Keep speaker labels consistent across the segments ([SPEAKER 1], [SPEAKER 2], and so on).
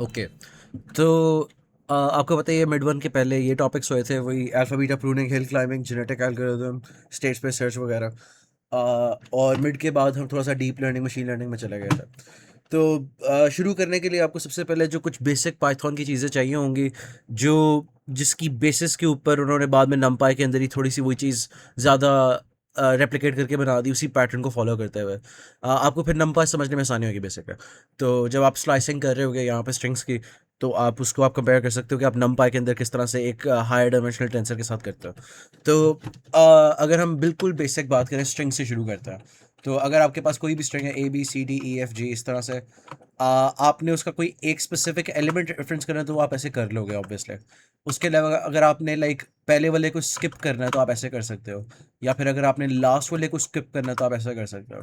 [SPEAKER 1] Okay. तो आपको पता है ये मिड वन के पहले ये टॉपिक्स हुए थे, वही alpha beta pruning, hill climbing, genetic algorithm, state space search वगैरह। और मिड के बाद हम थोड़ा सा डीप लर्निंग, मशीन लर्निंग में चले गए थे। तो शुरू करने के लिए आपको सबसे पहले जो कुछ बेसिक पाइथन की चीज़ें चाहिए होंगी, जो जिसकी बेसिस के ऊपर उन्होंने बाद में नमपाई के अंदर ही थोड़ी सी वही चीज़ ज़्यादा रेप्लिकेट करके बना दी, उसी पैटर्न को फॉलो करते हुए। आपको फिर नमपाई समझने में आसानी होगी बेसिक है। तो जब आप स्लाइसिंग कर रहे होगे यहाँ पे स्ट्रिंग्स की, तो आप उसको आप कंपेयर कर सकते हो कि आप नमपाई के अंदर किस तरह से एक हायर डायमेंशनल टेंसर के साथ करते हो। तो अगर हम बिल्कुल बेसिक बात करें, स्ट्रिंग से शुरू करते हैं। तो अगर आपके पास कोई भी स्ट्रिंग है, A B C D E F G, इस तरह से आपने उसका कोई एक स्पेसिफिक एलिमेंट रेफरेंस करना है तो आप ऐसे कर लोगे ऑब्वियसली। उसके अलावा अगर आपने लाइक पहले वाले को स्किप करना है तो आप ऐसे कर सकते हो, या फिर अगर आपने लास्ट वाले को स्किप करना है तो आप ऐसा कर सकते हो।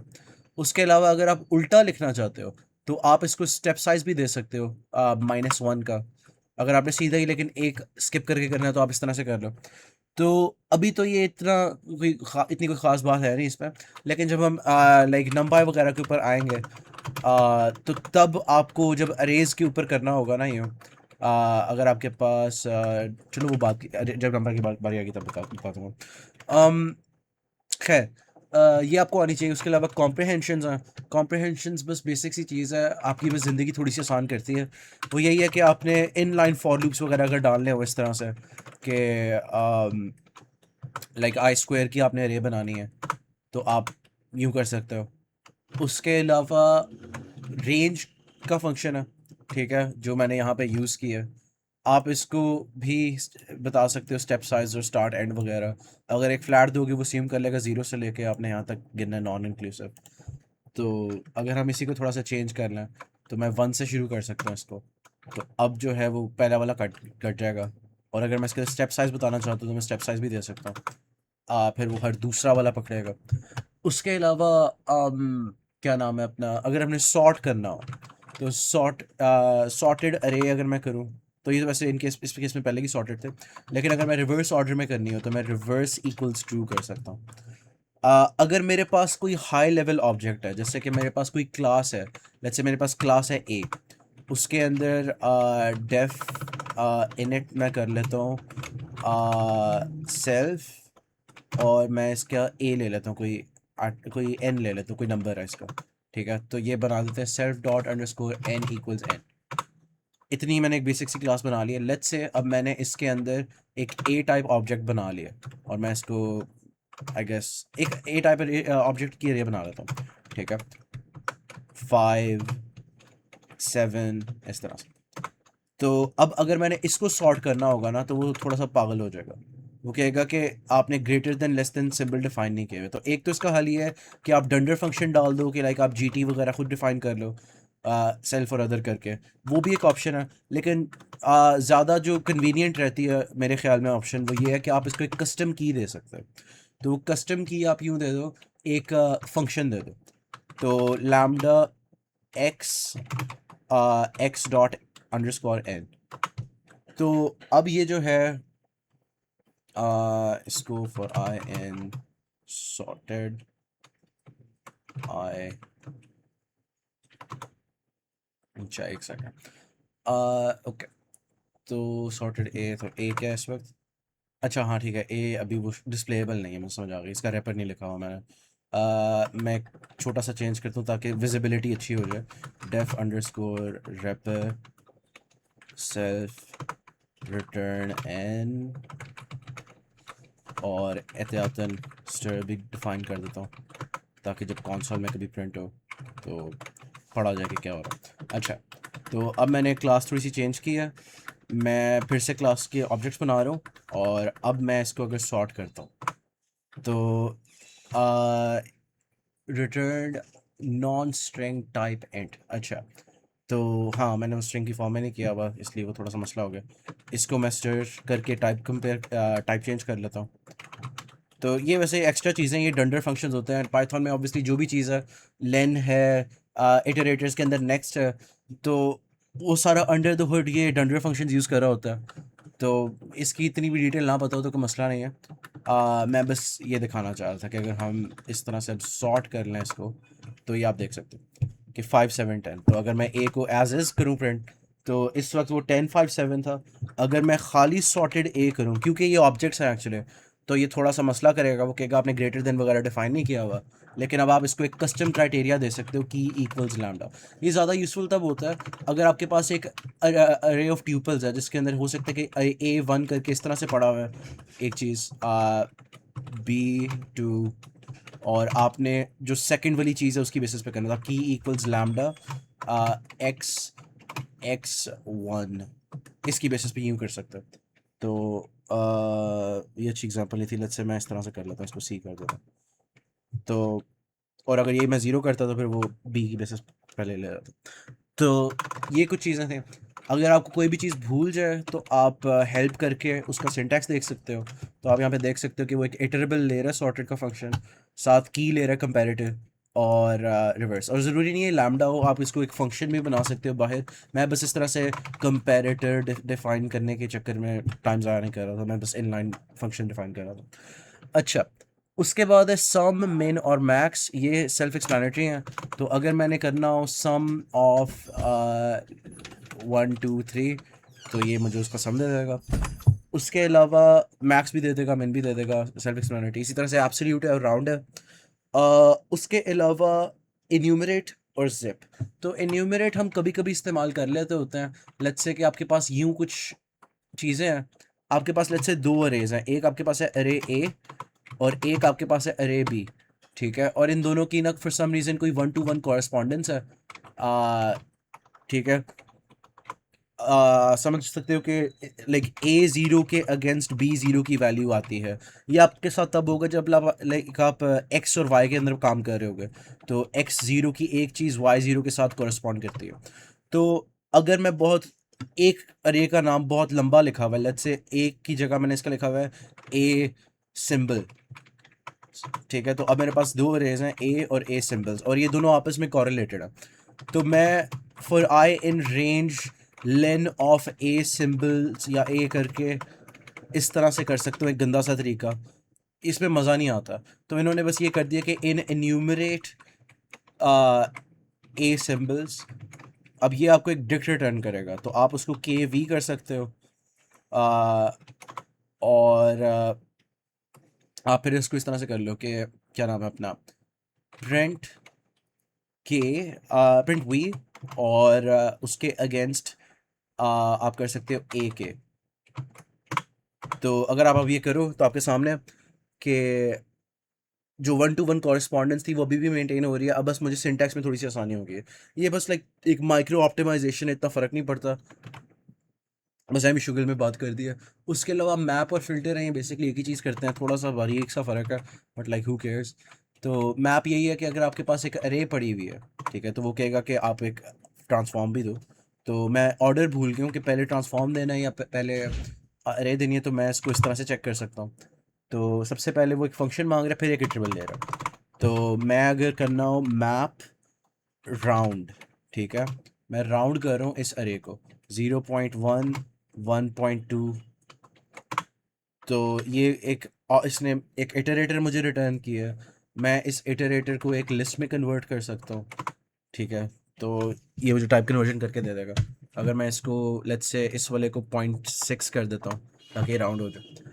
[SPEAKER 1] उसके अलावा अगर आप उल्टा लिखना चाहते हो तो आप इसको स्टेप साइज भी दे सकते हो, -1 का। अगर आपने सीधा ही लेकिन एक स्किप करके करना है तो आप इस तरह से कर लो। तो अभी तो ये इतनी कोई ख़ास बात है नहीं इसमें। लेकिन जब हम लाइक नंपाई वगैरह के ऊपर आएंगे, तो तब आपको जब अरेज के ऊपर करना होगा ना, यूँ अगर आपके पास चलो वो बात जब नंबर की बारी आएगी तब बता दूंगा। खैर, ये आपको आनी चाहिए। उसके अलावा कॉम्प्रहेंशंस हैं। कॉम्प्रहेंशंस बस बेसिक सी चीज़ है, आपकी बस ज़िंदगी थोड़ी सी आसान करती है। वो यही है कि आपने इन लाइन फॉर लूप्स वगैरह अगर डालने हो इस तरह से कि लाइक आई स्क्वायर की आपने रे बनानी है, तो आप यूँ कर सकते हो। उसके अलावा रेंज का फंक्शन है, ठीक है, जो मैंने यहाँ पे यूज़ किया है। आप इसको भी बता सकते हो स्टेप साइज और स्टार्ट एंड वगैरह। अगर एक फ्लैट दोगे वो सीम कर लेगा ज़ीरो से लेके आपने यहाँ तक गिनना है, नॉन इंक्लूसिव। तो अगर हम इसी को थोड़ा सा चेंज कर लें तो मैं 1 से शुरू कर सकता हूँ इसको। तो अब जो है वो पहला वाला कट कट जाएगा। और अगर मैं इसका स्टेप साइज बताना चाहता हूँ तो मैं स्टेप साइज भी दे सकता हूँ। फिर वो हर दूसरा वाला पकड़ेगा। उसके अलावा क्या नाम है अपना, अगर हमने सॉर्ट करना हो तो सॉर्टेड अरे अगर मैं करूँ, तो ये तो वैसे इनकेस इस केस में पहले ही सॉर्टेड थे। लेकिन अगर मैं रिवर्स ऑर्डर में करनी हो तो मैं रिवर्स इक्वल्स ट्रू कर सकता हूँ। अगर मेरे पास कोई हाई लेवल ऑब्जेक्ट है, जैसे कि मेरे पास कोई क्लास है, लेट्स से मेरे पास क्लास है ए, उसके अंदर डेफ इनिट मैं कर लेता हूँ सेल्फ, और मैं इसका ए ले लेता हूँ, कोई एन ले लेता हूँ, कोई नंबर है इसका। ठीक है, तो ये बना देते हैं self dot underscore n equals n. इतनी मैंने एक बेसिक सी क्लास बना ली है। लेट्स से अब मैंने इसके अंदर एक ए टाइप ऑब्जेक्ट बना लिया, और मैं इसको आई गेस एक ए टाइप ऑब्जेक्ट की एरिया बना लेता हूँ। ठीक है, 5 7 इस तरह से। तो अब अगर मैंने इसको सॉर्ट करना होगा ना, तो वो थोड़ा सा पागल हो जाएगा। वो कहेगा कि आपने greater than less than symbol define नहीं किए हुए। तो एक तो इसका हल ये है कि आप डंडर फंक्शन डाल दो, कि लाइक आप जीटी वगैरह खुद डिफाइन कर लो सेल्फ और अदर करके। वो भी एक ऑप्शन है, लेकिन ज़्यादा जो कन्वीनियंट रहती है मेरे ख्याल में ऑप्शन, वो ये है कि आप इसको एक कस्टम की दे सकते हो। तो कस्टम की आप यूँ दे दो, एक फंक्शन दे दो। तो lambda x x dot underscore n. तो अब ये जो है इसको for i in sorted i, अच्छा एक सेकेंड। ओके, तो सॉर्टेड ए, तो ए क्या है इस वक्त? अच्छा हाँ ठीक है, ए अभी वो डिस्प्लेबल नहीं है, मुझे समझ आ गई, इसका रैपर नहीं लिखा हुआ मैंने। मैं एक छोटा सा चेंज करता हूँ ताकि विजिबिलिटी अच्छी हो जाए। Def underscore wrapper self return n, और एहतियातन स्टर भी डिफाइन कर देता हूँ ताकि जब कंसोल में कभी प्रिंट हो तो पढ़ा जाए कि क्या हो रहा है। अच्छा, तो अब मैंने क्लास थोड़ी सी चेंज की है। मैं फिर से क्लास के ऑब्जेक्ट्स बना रहा हूँ, और अब मैं इसको अगर सॉर्ट करता हूँ तो रिटर्न नॉन स्ट्रिंग टाइप एंट। अच्छा, तो हाँ मैंने उस स्ट्रिंग की फॉर्म में नहीं किया हुआ, इसलिए वो थोड़ा सा मसला हो गया। इसको मैं स्टर करके टाइप चेंज कर लेता हूँ। तो ये वैसे एक्स्ट्रा चीज़ें, ये डंडर फंक्शंस होते हैं पाइथन में। ऑब्वियसली जो भी चीज़ है, लेन है, इटरेटर्स के अंदर नेक्स्ट है, तो वो सारा अंडर द हुड ये डंडर फंक्शंस यूज़ कर रहा होता है। तो इसकी इतनी भी डिटेल ना पता हो तो कोई मसला नहीं है। मैं बस ये दिखाना चाह रहा था कि अगर हम इस तरह से अब सॉर्ट कर लें इसको, तो ये आप देख सकते हो कि 5 7 10। तो अगर मैं ए को एज इज़ करूँ प्रिंट, तो इस वक्त वो 1057 था। अगर मैं खाली सॉर्टेड ए करूँ, क्योंकि ये ऑब्जेक्ट्स हैं एक्चुअली, तो ये थोड़ा सा मसला करेगा, वो कहेगा आपने ग्रेटर देन वगैरह डिफाइन नहीं किया हुआ। लेकिन अब आप इसको एक कस्टम क्राइटेरिया दे सकते हो की इक्वल्स लैम्डा। ये ज़्यादा यूज़फुल तब होता है अगर आपके पास एक अरे ऑफ ट्यूपल्स है, जिसके अंदर हो सकता है कि A1 करके इस तरह से पड़ा हुआ है एक चीज़, B2, और आपने जो सेकंड वाली चीज़ है उसकी बेसिस पे करना था की इक्वल्स लैम्डा x1, इसकी बेसिस पे यूँ कर सकते हैं। तो ये अच्छी एग्जांपल नहीं थी। लेट्स से मैं इस तरह से कर लेता हूँ, इसको सी कर देता हूँ। तो और अगर ये मैं ज़ीरो करता तो फिर वो बी की बेसिस पहले ले जाता। तो ये कुछ चीज़ें थी। अगर आपको कोई भी चीज़ भूल जाए तो आप हेल्प करके उसका सिंटैक्स देख सकते हो। तो आप यहाँ पे देख सकते हो कि वो एक इटरेबल ले रहा है सॉर्टेड का फंक्शन, साथ की ले रहा है कंपैरेटिव और रिवर्स। और ज़रूरी नहीं है लैम्डा हो, आप इसको एक फंक्शन भी बना सकते हो बाहर। मैं बस इस तरह से कंपैरेटर डिफाइन करने के चक्कर में टाइम ज़ाया नहीं कर रहा था, मैं बस इनलाइन फंक्शन डिफाइन कर रहा था। अच्छा, उसके बाद है सम, मिन और मैक्स। ये सेल्फ एक्सप्लेनेटरी हैं। तो अगर मैंने करना हो सम ऑफ 1 2 3, तो ये मुझे उसका सम दे देगा। उसके अलावा मैक्स भी दे देगा, मिन भी दे देगा, सेल्फ एक्सप्लेनेटरी। इसी तरह से एब्सोल्यूट है और राउंड है। उसके अलावा इन्यूमरेट और जिप। तो इन्यूमरेट हम कभी कभी इस्तेमाल कर लेते होते हैं। लेट्स से कि आपके पास यूं कुछ चीज़ें हैं, आपके पास लेट्स से दो अरेज हैं, एक आपके पास है अरे ए और एक आपके पास है अरे बी, ठीक है। और इन दोनों की ना फॉर सम रीज़न कोई 1 to 1 कॉरेस्पॉन्डेंस है, ठीक है। समझ सकते हो कि लाइक A0 के अगेंस्ट B0 की वैल्यू आती है। ये आपके साथ तब होगा जब आप X और Y के अंदर काम कर रहे होगे, तो X0 की एक चीज़ Y0 के साथ कॉरेस्पॉन्ड करती है। तो अगर मैं बहुत एक अरे का नाम बहुत लंबा लिखा हुआ है, लेट्स से एक की जगह मैंने इसका लिखा हुआ है A सिंबल, ठीक है। तो अब मेरे पास दो अरेज हैं ए और ए सिंबल्स, और ये दोनों आपस में कॉरिलेटेड है। तो मैं for I in range lane of A symbols या ए करके इस तरह से कर सकता हूँ, एक गंदा सा तरीका, इसमें मज़ा नहीं आता। तो इन्होंने बस ये कर दिया कि इन एन्यूमरेट ए सिंबल्स। अब ये आपको एक डिक्ट रिटर्न करेगा, तो आप उसको के वी कर सकते हो। आ, और आप फिर इसको इस तरह से कर लो कि क्या नाम है अपना, प्रिंट के, प्रिंट वी, और उसके अगेंस्ट आप कर सकते हो ए के। तो अगर आप अब ये करो तो आपके सामने कि जो 1 to 1 कॉरेस्पॉन्डेंस थी वो अभी भी मेंटेन हो रही है। अब बस मुझे सिंटैक्स में थोड़ी सी आसानी होगी। ये बस लाइक एक माइक्रो ऑप्टिमाइजेशन, इतना फ़र्क नहीं पड़ता। बस एम शुगल में बात कर दी है। उसके अलावा मैप और फिल्टर हैं, बेसिकली एक ही चीज़ करते हैं, थोड़ा सा बारीक सा फ़र्क है, बट लाइक हु केयर्स। तो मैप यही है कि अगर आपके पास एक अरे पड़ी हुई है, ठीक है, तो वो कहेगा कि आप एक ट्रांसफॉर्म भी दो। तो मैं ऑर्डर भूल गया हूँ कि पहले ट्रांसफॉर्म देना है या पहले अरे देनी है, तो मैं इसको इस तरह से चेक कर सकता हूँ। तो सबसे पहले वो एक फंक्शन मांग रहा है, फिर एक इंटरवल ले रहा है। तो मैं अगर करना हो मैप राउंड, ठीक है, मैं राउंड कर रहा हूँ इस अरे को 0.1 1.2। तो ये एक इसने एक इटरेटर मुझे रिटर्न किया है। मैं इस इटरेटर को एक लिस्ट में कन्वर्ट कर सकता हूँ, ठीक है। तो ये मुझे टाइप कन्वर्जन करके दे देगा। अगर मैं इसको लेट्स से इस वाले को 0.6 कर देता हूँ ताकि राउंड हो जाए।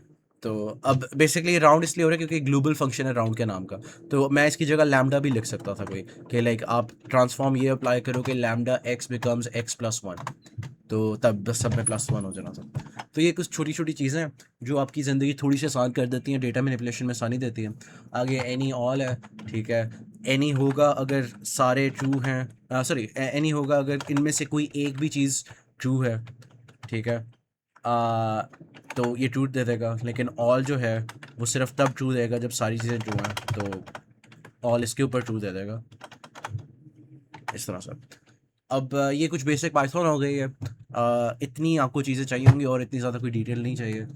[SPEAKER 1] तो अब बेसिकली राउंड इसलिए हो रहा है क्योंकि ग्लोबल फंक्शन है राउंड के नाम का। तो मैं इसकी जगह लैम्डा भी लिख सकता था कोई, कि लाइक आप ट्रांसफॉर्म ये अप्लाई करो कि लैम्डा एक्स बिकम्स x+1, तो तब बस सब में +1 हो जाना था। तो ये कुछ छोटी छोटी चीज़ें हैं जो आपकी ज़िंदगी थोड़ी सी आसान कर देती हैं, डेटा मैनिपुलेशन में आसानी देती हैं। आगे एनी ऑल है, ठीक है। एनी होगा अगर सारे ट्रू हैं, सॉरी एनी होगा अगर इनमें से कोई एक भी चीज़ ट्रू है, ठीक है। आ, तो ये ट्रू दे देगा। लेकिन ऑल जो है वो सिर्फ तब ट्रू देगा जब सारी चीज़ें ट्रू हैं, तो ऑल इसके ऊपर ट्रू दे देगा, इस तरह से। अब ये कुछ बेसिक पाइथन हो गई है। इतनी आपको चीज़ें चाहिए होंगी और इतनी ज़्यादा कोई डिटेल नहीं चाहिए।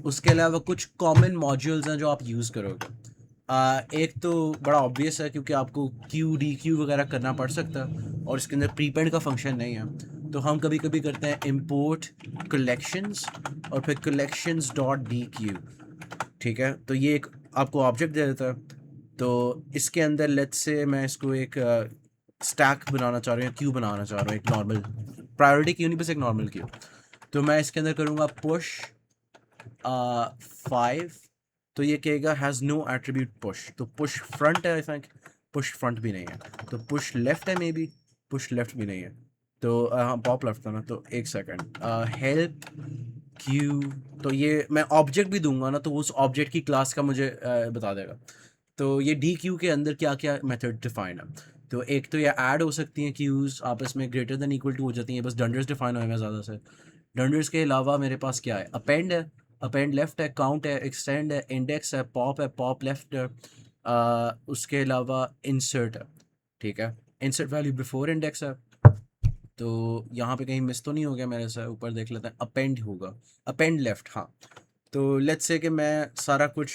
[SPEAKER 1] उसके अलावा कुछ कॉमन मॉड्यूल्स हैं जो आप यूज़ करोगे। एक तो बड़ा ऑब्वियस है क्योंकि आपको क्यू डी क्यू वगैरह करना पड़ सकता है और इसके अंदर प्रीपेड का फंक्शन नहीं है। तो हम कभी कभी करते हैं इम्पोर्ट कलेक्शंस और फिर कलेक्शंस डॉट डी क्यू, ठीक है। तो ये एक आपको ऑब्जेक्ट दे देता है। तो इसके अंदर लेट्स से मैं इसको एक स्टैक बनाना चाह रहा हूँ या क्यू बनाना चाह रहा हूँ, एक नॉर्मल प्रायोरिटी क्यू नहीं, बस एक नॉर्मल क्यू। तो मैं इसके अंदर करूँगा पुश 5, तो ये कहेगा हैज़ नो एट्रीब्यूट पुश, तो पुश फ्रंट है आई थिंक, पुश फ्रंट भी नहीं है, तो पुश लेफ्ट है मे बी, पुश लेफ्ट भी नहीं है, तो हाँ पॉप लेफ्ट था ना, तो एक सेकंड, हेल्प क्यू, तो ये मैं ऑब्जेक्ट भी दूंगा ना, तो उस ऑब्जेक्ट की क्लास का मुझे बता देगा। तो ये डी क्यू के अंदर क्या क्या मेथड डिफाइन है, तो एक तो ये ऐड हो सकती हैं क्यूज़ आपस में ग्रेटर देन इक्वल टू हो जाती हैं, बस डंडर्स डिफाइन हुए हैं ज़्यादा से। डंडर्स के अलावा मेरे पास क्या है, अपेंड है, अपेंड लेफ्ट है, काउंट है, एक्सटेंड है, इंडेक्स है, पॉप लेफ्ट है, उसके अलावा इंसर्ट है, ठीक है, इंसर्ट वैल्यू बिफोर इंडेक्स है, तो यहाँ पे कहीं मिस तो नहीं हो गया मेरे से, ऊपर देख लेते हैं, अपेंड होगा, अपेंड लेफ्ट, हाँ। तो लेट्स से कि मैं सारा कुछ,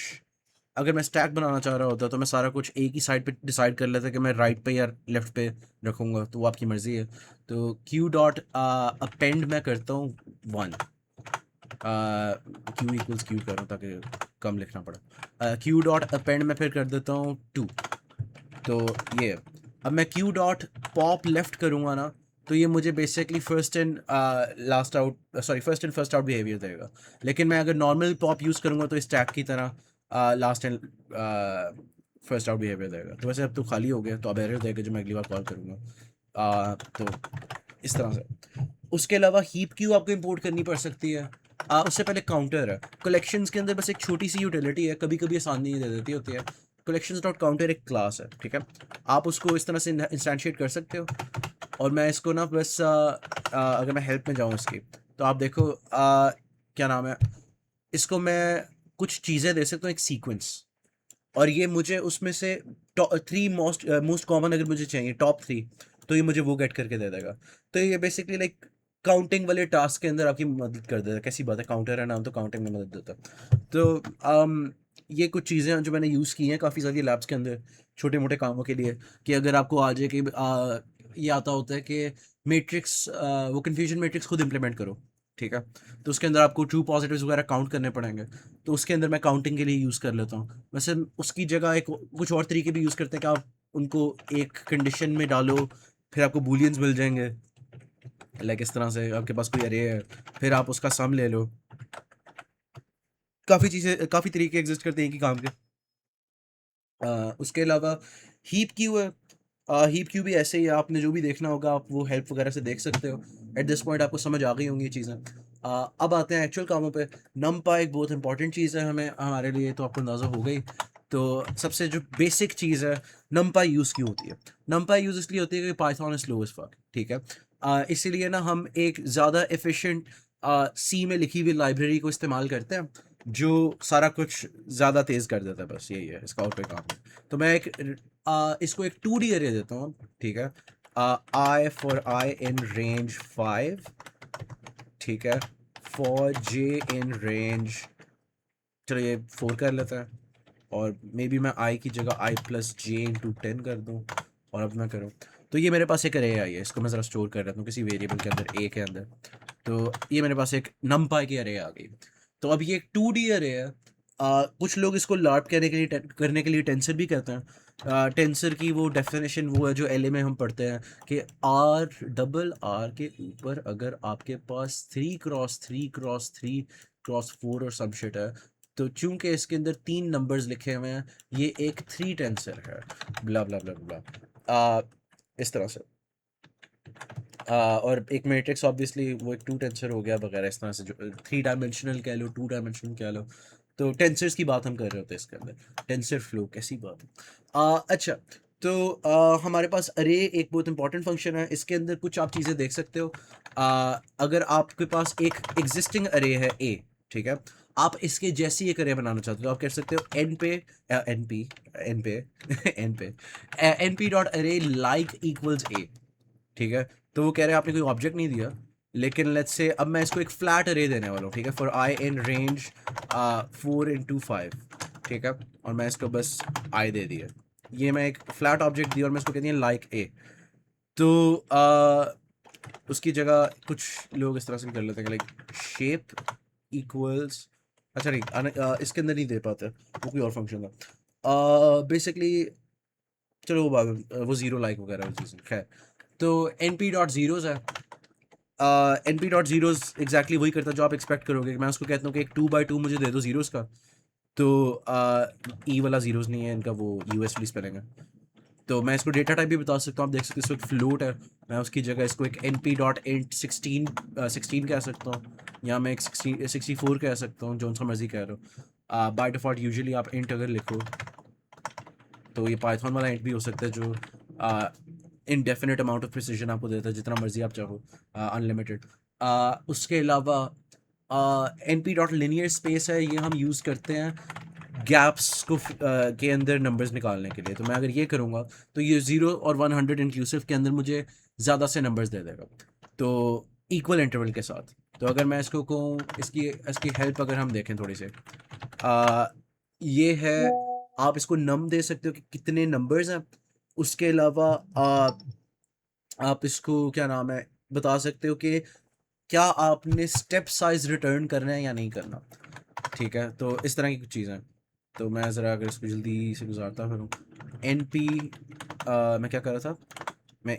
[SPEAKER 1] अगर मैं स्टैक बनाना चाह रहा होता तो मैं सारा कुछ एक ही साइड पे डिसाइड कर लेता कि मैं राइट पे या लेफ्ट पे रखूँगा, तो वो आपकी मर्ज़ी है। तो क्यू डॉट अपेंड मैं करता हूँ 1, क्यू इक्वल्स क्यू करूँ ताकि कम लिखना पड़ा, क्यू डॉट अपेंड मैं फिर कर देता हूँ 2, तो ये अब मैं क्यू डॉट पॉप लेफ्ट करूँगा ना, तो ये मुझे basically first in last out, sorry first in first out behaviour देगा। लेकिन मैं अगर नॉर्मल पॉप यूज़ करूँगा तो स्टैक की तरह last in first out behaviour देगा। तो वैसे अब तो खाली हो गया, तो अब एरर देगा जो मैं अगली बार कॉल करूँगा। तो इस तरह से। उसके अलावा हीप क्यू आपको इंपोर्ट करनी पड़ सकती है। उससे पहले काउंटर है, कलेक्शंस के अंदर बस एक छोटी सी यूटिलिटी है, कभी कभी आसानी दे देती होती है। कलेक्शंस डॉट काउंटर एक क्लास है, ठीक है, आप उसको इस तरह से इंस्टेंशिएट कर सकते हो। और मैं इसको ना बस अगर मैं हेल्प में जाऊँ इसकी, तो आप देखो क्या नाम है, इसको मैं कुछ चीज़ें दे सकता हूँ, एक सीक्वेंस, और ये मुझे उसमें से 3 मोस्ट कॉमन अगर मुझे चाहिए टॉप 3, तो ये मुझे वो गेट करके दे देगा। तो ये बेसिकली लाइक काउंटिंग वाले टास्क के अंदर आपकी मदद कर देता है। कैसी बात है, काउंटर है नाम, तो काउंटिंग में मदद देता है। तो ये कुछ चीज़ें हैं जो मैंने यूज़ की हैं काफ़ी सारी लैब्स के अंदर छोटे मोटे कामों के लिए, कि अगर आपको आ जाए कि ये आता होता है कि मैट्रिक्स, वो कन्फ्यूजन मैट्रिक्स खुद इंप्लीमेंट करो, ठीक है, तो उसके अंदर आपको ट्रू पॉजिटिव्स वगैरह काउंट करने पड़ेंगे, तो उसके अंदर मैं काउंटिंग के लिए यूज़ कर लेता हूँ। वैसे उसकी जगह एक कुछ और तरीके भी यूज़ करते हैं कि आप उनको एक कंडीशन में डालो, फिर आपको बूलियंस मिल जाएंगे, लाइक इस तरह से आपके पास कोई अरे है, फिर आप उसका सम ले लो। काफ़ी चीज़ें, काफ़ी तरीके एग्जिस्ट करते हैं कि काम के। उसके अलावा हीप क्यू है, हीप क्यू भी ऐसे ही है, आपने जो भी देखना होगा आप वो हेल्प वगैरह से देख सकते हो। एट दिस पॉइंट आपको समझ आ गई होंगी ये चीज़ें। अब आते हैं एक्चुअल कामों पे। नमपा एक बहुत इंपॉर्टेंट चीज़ है हमें, हमारे लिए, तो आपको अंदाज़ा हो गई। तो सबसे जो बेसिक चीज़ है, नमपा यूज़ क्यों होती है? नमपा यूज़ इसलिए होती है कि Python is slow as fuck, ठीक है, इसीलिए ना हम एक ज़्यादा एफिशिएंट सी में लिखी हुई लाइब्रेरी को इस्तेमाल करते हैं, जो सारा कुछ ज़्यादा तेज़ कर देता है, बस यही है, इसका और कोई काम नहीं। तो मैं एक इसको एक 2D अरे देता हूँ, ठीक है, I for I in range 5, ठीक है, फॉर जे इन रेंज, चलो ये 4 कर लेता है, और मे बी मैं आई की जगह आई प्लस जे इंटू 10 कर दूँ, और अब मैं करूँ, तो ये मेरे पास एक अरे आई है, इसको मैं ज़रा स्टोर कर लेता हूँ किसी वेरिएबल के अंदर, ए के अंदर। तो ये मेरे पास एक नमपाई की अरे आ गई। तो अब ये एक 2D अरे है। कुछ लोग इसको लार्प करने के लिए टेंसर भी कहते हैं। टेंसर की वो डेफिनेशन वो है जो एलए में हम पढ़ते हैं, कि आर डबल आर के ऊपर अगर आपके पास 3 क्रॉस 3 क्रॉस 3 क्रॉस 4 और सब शिट है, तो चूंकि इसके अंदर 3 नंबर्स लिखे हुए हैं, ये एक 3 टेंसर है, ब्ला ब्ला ब्ला ब्ला, इस तरह से। और एक मैट्रिक्स ऑब्वियसली वो एक 2 टेंसर हो गया वगैरह, इस तरह से, जो 3 डायमेंशनल कह लो, 2 डायमेंशनल कह लो। तो टेंसर्स की बात हम कर रहे होते हैं इसके अंदर, टेंसर फ्लो, कैसी बात है। अच्छा, तो हमारे पास अरे एक बहुत इंपॉर्टेंट फंक्शन है, इसके अंदर कुछ आप चीज़ें देख सकते हो। अगर आपके पास एक एग्जिस्टिंग अरे है ए, ठीक है, आप इसके जैसी एक अरे बनाना चाहते हो, तो आप कह सकते हो एन पे एन पी एन पे एन पे एन पी डॉट अरे लाइक इक्वल्स ए, ठीक है। तो वो कह रहे हैं आपने कोई ऑब्जेक्ट नहीं दिया, लेकिन लेट्स से अब मैं इसको एक फ्लैट अरे देने वाला हूँ, ठीक है, for I in range 4 into 5, ठीक है, और मैं इसको बस आई दे दिया, ये मैं एक फ्लैट ऑब्जेक्ट दिया, और मैं इसको कहती हैं लाइक ए। तो उसकी जगह कुछ लोग इस तरह से भी कर लेते हैं कि लाइक शेप इक्वल्स, अच्छा नहीं, इसके अंदर नहीं दे पाते, वो कोई और फंक्शन था बेसिकली, चलो वो वो जीरो लाइक वगैरह चीज़ें, खैर। तो एन पी डॉट जीरोज़ है, n P dot zeros exactly वही करता है जो आप एक्सपेक्ट करोगे। मैं उसको कहता हूँ कि एक 2x2 मुझे दे दो जीरोस का, तो ई वाला जीरोस नहीं है इनका, वो यूएस वाली स्पेलिंग है। तो मैं इसको डेटा टाइप भी बता सकता हूँ, आप देख सकते हो इस वक्त फ्लोट है, मैं उसकी जगह इसको एक एन पी डॉट इंट 16 कह सकता हूँ, या मैं एक 64 कह सकता हूँ, जो सा मर्जी कह रहे हो। बाय डिफ़ॉल्ट यूजुअली आप इंट अगर लिखो तो ये पाइथन वाला इंट भी हो सकता है, जो इनडेफिनेट अमाउंट ऑफ प्रिसीजन आपको देता है, जितना मर्जी आप चाहो, अनलिमिटेड। उसके अलावा n P dot linear space है, ये हम यूज़ करते हैं गैप्स को के अंदर नंबर्स निकालने के लिए। तो मैं अगर ये करूँगा तो ये 0 और 100 इंक्लूसिव के अंदर मुझे ज़्यादा से नंबर्स दे देगा, तो इक्वल इंटरवल के साथ। तो अगर मैं इसको कहूँ, इसकी इसकी हेल्प अगर हम देखें थोड़ी सी, ये है, आप इसको नम दे सकते हो कि कितने नंबर्स हैं। उसके अलावा आप इसको क्या नाम है बता सकते हो कि क्या आपने स्टेप साइज रिटर्न करना है या नहीं करना। ठीक है, तो इस तरह की कुछ चीज़ें। तो मैं ज़रा अगर इसको जल्दी से गुजारता फिरूँ, एन पी, मैं क्या कर रहा था, मैं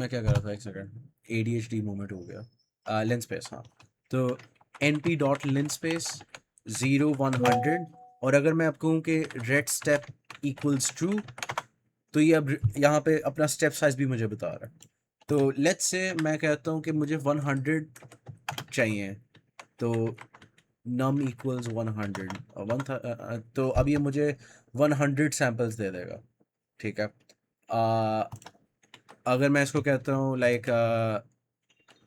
[SPEAKER 1] क्या कर रहा था, एक second, A D H D movement हो गया, लेंस स्पेस, हाँ। तो n P dot lens space 0 100, और अगर मैं आपको कहूँ कि रेड स्टेप इक्वल्स ट्रू, तो ये अब यहाँ पे अपना स्टेप साइज भी मुझे बता रहा है। तो लेट्स से मैं कहता हूँ कि मुझे 100 चाहिए, तो नम इक्वल्स 100, तो अब ये मुझे 100 सैम्पल्स दे देगा। ठीक है, अगर मैं इसको कहता हूँ लाइक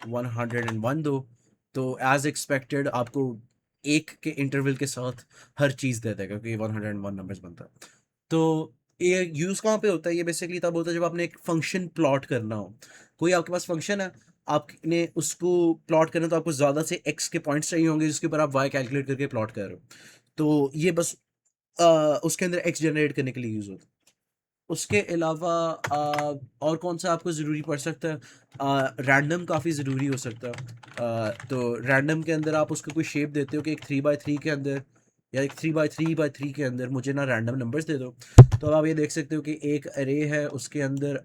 [SPEAKER 1] 101 दो, तो एज एक्सपेक्टेड आपको एक के इंटरवल के साथ हर चीज़ दे देगा, क्योंकि 101 नंबर्स बनता है। तो ये यूज़ कहाँ पे होता है, ये बेसिकली तब होता है जब आपने एक फंक्शन प्लॉट करना हो। कोई आपके पास फंक्शन है, आपने उसको प्लॉट करना, तो आपको ज़्यादा से एक्स के पॉइंट्स चाहिए होंगे जिसके ऊपर आप वाई कैलकुलेट करके प्लॉट कर रहे हो। तो ये बस अ, उसके अंदर एक्स जनरेट करने के लिए यूज़ होता है। उसके अलावा और कौन सा आपको ज़रूरी पड़ सकता है, रैंडम काफ़ी ज़रूरी हो सकता है। तो रैंडम के अंदर आप उसको कोई शेप देते हो कि एक 3x3 के अंदर, या एक 3x3x3 के अंदर मुझे ना रैंडम नंबर्स दे दो। तो अब आप ये देख सकते हो कि एक अरे है, उसके अंदर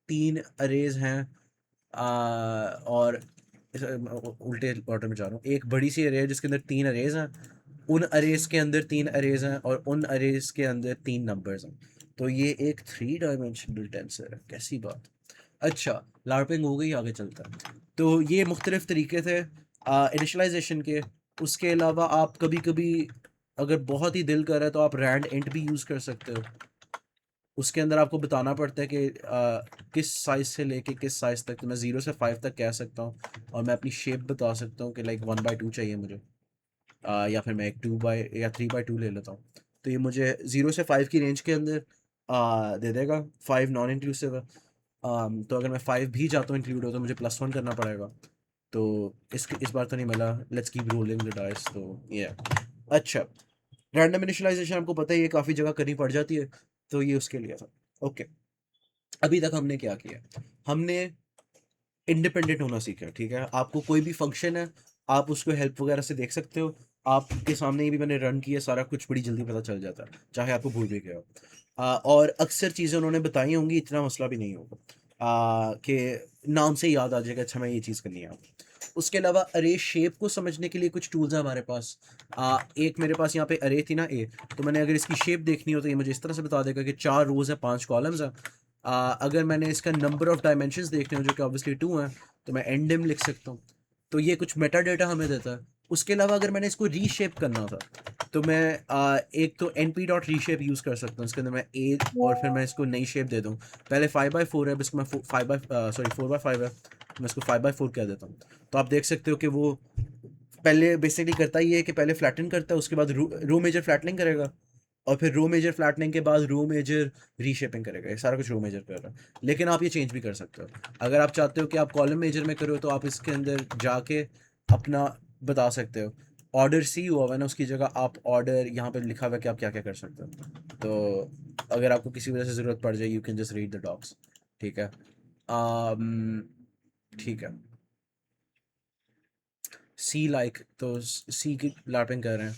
[SPEAKER 1] 3 अरेज हैं, और उल्टे ऑर्डर में जा रहा हूँ, एक बड़ी सी अरे है जिसके अंदर 3 अरेज हैं, उन अरेज के अंदर 3 अरेज हैं, और उन अरेज के अंदर 3 नंबर्स हैं। तो ये एक 3 डायमेंशनल टेंसर है, कैसी बात। अच्छा, लार्पिंग हो गई, आगे चलता है। तो ये मुख्तलिफ तरीके थे इनिशलाइजेशन के। उसके अलावा आप कभी कभी अगर बहुत ही दिल कर रहा है तो आप रैंड इंट भी यूज़ कर सकते हो। उसके अंदर आपको बताना पड़ता है कि किस साइज़ से लेके किस साइज़ तक, तो मैं 0 से 5 तक कह सकता हूँ, और मैं अपनी शेप बता सकता हूँ कि लाइक 1/2 चाहिए मुझे, या फिर मैं एक 3/2 ले लेता हूँ। तो ये मुझे 0 से 5 की रेंज के अंदर दे देगा। 5 नॉन इंक्लूसिव है। तो अगर मैं 5 भी चाहता हूँ इंक्लूड हो, तो मुझे +1 करना पड़ेगा। तो इस बार तो नहीं मिला, let's keep rolling the dice. तो ये अच्छा, रैंडम इनिशियलाइजेशन आपको पता ही है काफ़ी जगह करनी पड़ जाती है, तो ये उसके लिए था। ओके, अभी तक हमने क्या किया, हमने इंडिपेंडेंट होना सीखा। ठीक है, आपको कोई भी फंक्शन है, आप उसको हेल्प वगैरह से देख सकते हो। आपके सामने ही भी मैंने रन किया, सारा कुछ बड़ी जल्दी पता चल जाता है, चाहे आपको भूल भी गया हो। और अक्सर चीज़ें उन्होंने बताई होंगी, इतना मसला भी नहीं होगा कि नाम से ही याद आ जाएगा, अच्छा मैं ये चीज़ करनी है। उसके अलावा अरे शेप को समझने के लिए कुछ टूल्स हैं हमारे पास। एक मेरे पास यहाँ पे अरे थी ना ए, तो मैंने अगर इसकी शेप देखनी हो तो ये मुझे इस तरह से बता देगा कि 4 रोज़ है, 5 कॉलम्स हैं। अगर मैंने इसका नंबर ऑफ डायमेंशंस देखने हो जो कि ऑब्वियसली 2 हैं, तो मैं एंडिम लिख सकता हूँ। तो ये कुछ मेटा डेटा हमें देता है। उसके अलावा अगर मैंने इसको रीशेप करना था, तो मैं एक तो n P dot reshape use कर सकता हूँ, इसके अंदर मैं ए, और फिर मैं इसको नई शेप दे दूँ। पहले 5/4 है, अब इसको मैं 4/5 है, मैं इसको 5/4 कह देता हूँ। तो आप देख सकते हो कि वो पहले बेसिकली करता ही है कि पहले फ्लैटन करता है, उसके बाद रो मेजर फ्लैटनिंग करेगा, और फिर रो मेजर फ्लैटनिंग के बाद रो मेजर रीशेपिंग करेगा। ये सारा कुछ रो मेजर कर रहा है, लेकिन आप ये चेंज भी कर सकते हो। अगर आप चाहते हो कि आप कॉलम मेजर में करो, तो आप इसके अंदर जाके अपना बता सकते हो। ऑर्डर सी हुआ हुआ है ना, उसकी जगह आप ऑर्डर, यहाँ पे लिखा हुआ है कि आप क्या क्या कर सकते हो। तो अगर आपको किसी वजह से ज़रूरत पड़ जाए, you can just read the docs. ठीक है, आम, ठीक है। सी लाइक, तो सी की लैपिंग कर रहे हैं।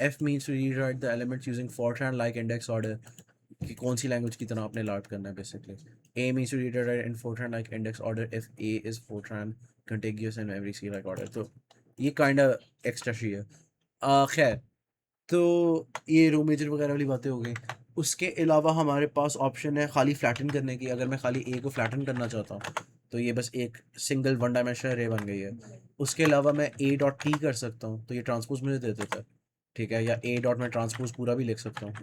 [SPEAKER 1] F means to rewrite the elements using Fortran like index order, कि कौन सी लैंग्वेज की तरह आपने लार्प करना है basically. A means to read it in Fortran like index order if A is Fortran contiguous in every C like order. तो ये kind of extra she है। खैर, तो ये रो मेजर वगैरह वाली बातें हो गई। उसके अलावा हमारे पास ऑप्शन है खाली फ्लैटन करने की। अगर मैं खाली ए को फ्लैटन करना चाहता हूँ तो ये बस एक सिंगल वन डायमेंशनल रे बन गई है। उसके अलावा मैं ए डॉट टी कर सकता हूँ, तो ये ट्रांसपोज मुझे दे देता है, ठीक है। या ए डॉट मैं ट्रांसपोज पूरा भी लिख सकता हूँ,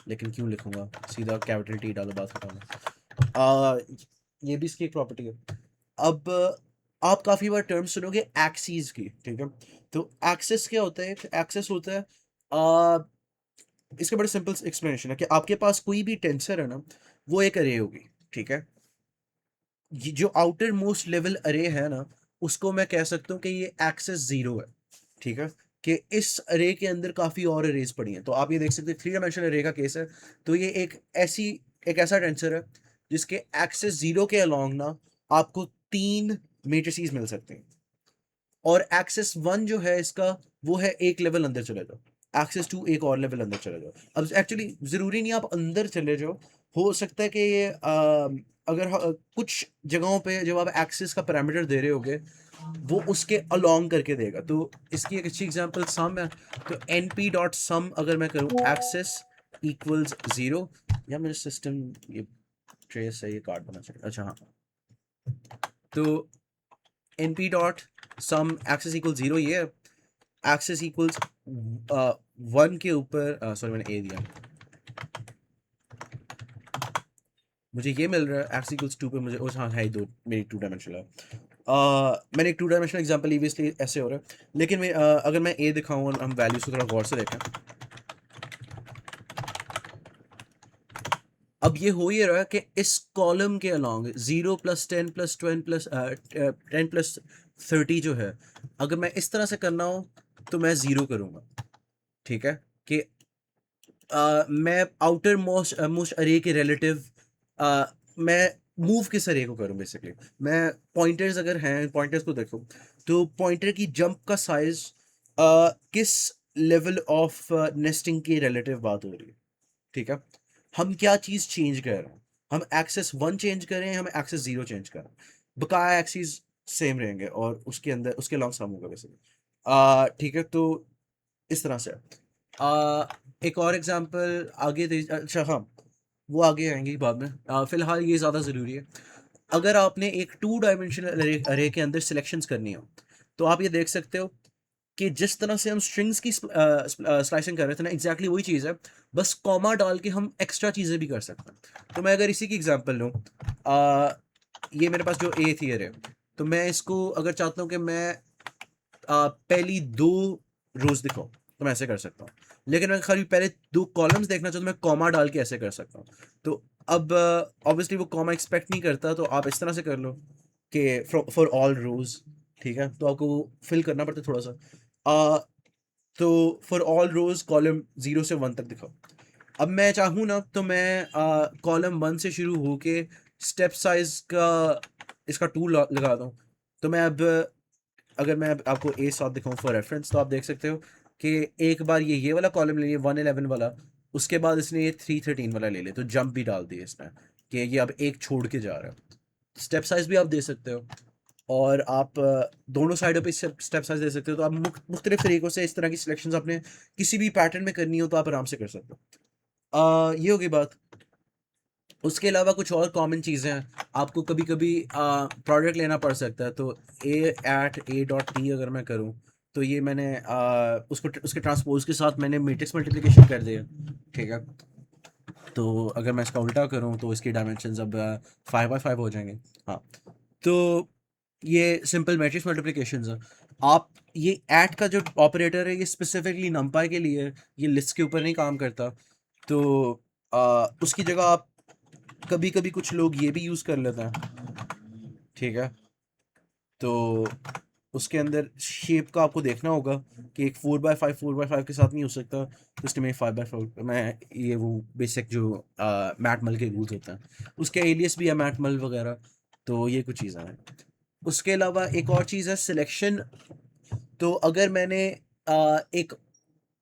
[SPEAKER 1] लेकिन क्यों लिखूंगा, सीधा कैपिटल टी डालो, बात खत्म है। ये भी इसकी एक प्रॉपर्टी है। अब आप काफ़ी बार टर्म सुनोगे एक्सीज की, ठीक है। तो एक्सेस क्या होता है? एक्सेस होता है इसका बड़ा सिंपल एक्सप्लेनेशन है कि आपके पास कोई भी टेंसर है ना, वो एक अरे होगी, ठीक है। ये जो आउटर मोस्ट लेवल अरे है ना, उसको मैं कह सकता हूँ कि ये एक्सेस जीरो है, ठीक है। कि इस अरे के अंदर काफ़ी और अरेज पड़ी हैं। तो आप ये देख सकते हैं 3 डायमेंशनल अरे का केस है। तो ये एक ऐसा टेंसर है जिसके एक्सेस जीरो के अलोंग ना आपको 3 मेट्रिसेस मिल सकते हैं। और एक्सेस 1 जो है इसका, वो है एक लेवल अंदर चले जाओ। एक्सेस 2 एक और लेवल अंदर चले जाओ। अब एक्चुअली ज़रूरी नहीं आप अंदर चले जाओ, हो सकता है कि ये अगर कुछ जगहों पे जब आप एक्सेस का पैरामीटर दे रहे होगे, वो उसके अलोंग करके देगा। तो इसकी एक अच्छी एग्जांपल सम है। तो एन पी डॉट सम अगर मैं करूँ एक्सेस इक्वल्स 0, या मेरे सिस्टम ये ट्रेस है, ये कार्ड बना चाहिए, अच्छा हाँ। तो एन पी डॉट सम एक्सेस इक्वल 0 ये है। एक्सेस इक्वल्स 1 के ऊपर, सॉरी मैंने ए दिया, मुझे ये मिल रहा है। एक्स इक्वल्स 2 पे मुझे हाँ है ही दो, मेरी 2 डायमेंशनल है। मैंने एक 2 डायमेंशनल एग्जांपल ली, इसलिए ऐसे हो रहा है। लेकिन अगर मैं ए दिखाऊँ और हम वैल्यूज को थोड़ा गौर से देखें, अब ये हो ये रहा है कि इस कॉलम के अलॉन्ग 0 + 10 + 20 + 10 + 30 जो है, अगर मैं इस तरह से करना हो तो मैं 0 करूँगा, ठीक है। कि मैं आउटर मोस्ट मोस्ट अरे के रिलेटिव मैं मूव किस अरे को करूँ बेसिकली। मैं पॉइंटर्स अगर हैं, पॉइंटर्स को देखो, तो पॉइंटर की जंप का साइज किस लेवल ऑफ नेस्टिंग के रिलेटिव बात हो रही है, ठीक है। हम क्या चीज़ चेंज कर रहे हैं? हम एक्सेस 1 चेंज कर रहे हैं, हम एक्सेस 0 चेंज कर रहे हैं। बकाया एक्सिस सेम रहेंगे और उसके अंदर उसके लॉन्ग सम होगा बेसिकली, ठीक है। तो इस तरह से एक और एग्जांपल आगे दे, अच्छा हाँ, वो आगे आएंगे बाद में। फिलहाल ये ज़्यादा ज़रूरी है। अगर आपने एक 2 डायमेंशनल अरे के अंदर सिलेक्शंस करनी हो, तो आप ये देख सकते हो कि जिस तरह से हम स्ट्रिंग्स की स्लाइसिंग कर रहे थे ना, एग्जैक्टली वही चीज़ है, बस कॉमा डाल के हम एक्स्ट्रा चीज़ें भी कर सकते हैं। तो मैं अगर इसी की एग्जांपल लूँ, ये मेरे पास जो ए थी अरे, तो मैं इसको अगर चाहता हूँ कि मैं पहली 2 रोज दिखाऊँ, तो मैं ऐसे कर सकता हूँ। लेकिन मैं खाली पहले 2 कॉलम्स देखना चाहता हूँ, मैं कॉमा डाल के ऐसे कर सकता हूँ। तो अब ऑब्वियसली वो कॉमा एक्सपेक्ट नहीं करता, तो आप इस तरह से कर लो कि फॉर ऑल रोज, ठीक है। तो आपको फिल करना पड़ता है थोड़ा सा। अ, तो फॉर ऑल रोज कॉलम 0 से 1 तक दिखाओ। अब मैं चाहूँ ना तो मैं कॉलम 1 से शुरू होके स्टेप साइज का इसका 2 लगा दूँ। तो मैं अब अगर मैं अब आपको ए साथ दिखाऊँ फॉर रेफरेंस, तो आप देख सकते हो कि एक बार ये वाला कॉलम ले लिया 111 वाला, उसके बाद इसने ये 313 वाला ले लिया, तो जंप भी डाल दिया इसने कि ये अब एक छोड़ के जा रहा है। स्टेप साइज भी आप दे सकते हो, और आप दोनों साइडों पे स्टेप साइज दे सकते हो। तो आप मुख्तलिफ तरीक़ों से इस तरह की सिलेक्शंस अपने किसी भी पैटर्न में करनी हो तो आप आराम से कर सकते हो। ये होगी बात। उसके अलावा कुछ और कॉमन चीज़ें हैं। आपको कभी कभी प्रोडक्ट लेना पड़ सकता है, तो A@A.T अगर मैं करूँ, तो ये मैंने उसको उसके ट्रांसपोज के साथ मैंने मैट्रिक्स मल्टीप्लिकेशन कर दिया, ठीक है। तो अगर मैं इसका उल्टा करूँ तो इसकी डायमेंशंस अब 5 बाय 5 हो जाएंगे। हाँ, तो ये सिंपल मैट्रिक्स मल्टीप्लिकेशंस है। आप ये ऐट का जो ऑपरेटर है, ये स्पेसिफिकली नंपाई के लिए है, ये लिस्ट के ऊपर नहीं काम करता। तो उसकी जगह आप कभी कभी कुछ लोग ये भी यूज़ कर लेते हैं, ठीक है। तो उसके अंदर शेप का आपको देखना होगा कि एक 4 बाय 5 के साथ नहीं हो सकता, तो इसलिए मैं 5 बाय 4 मैं ये वो बेसिक जो मैटमल के रूल्स होते हैं, उसके एलियस भी है मैटमल वगैरह। तो ये कुछ चीज़ें हैं। उसके अलावा एक और चीज़ है सिलेक्शन। तो अगर मैंने एक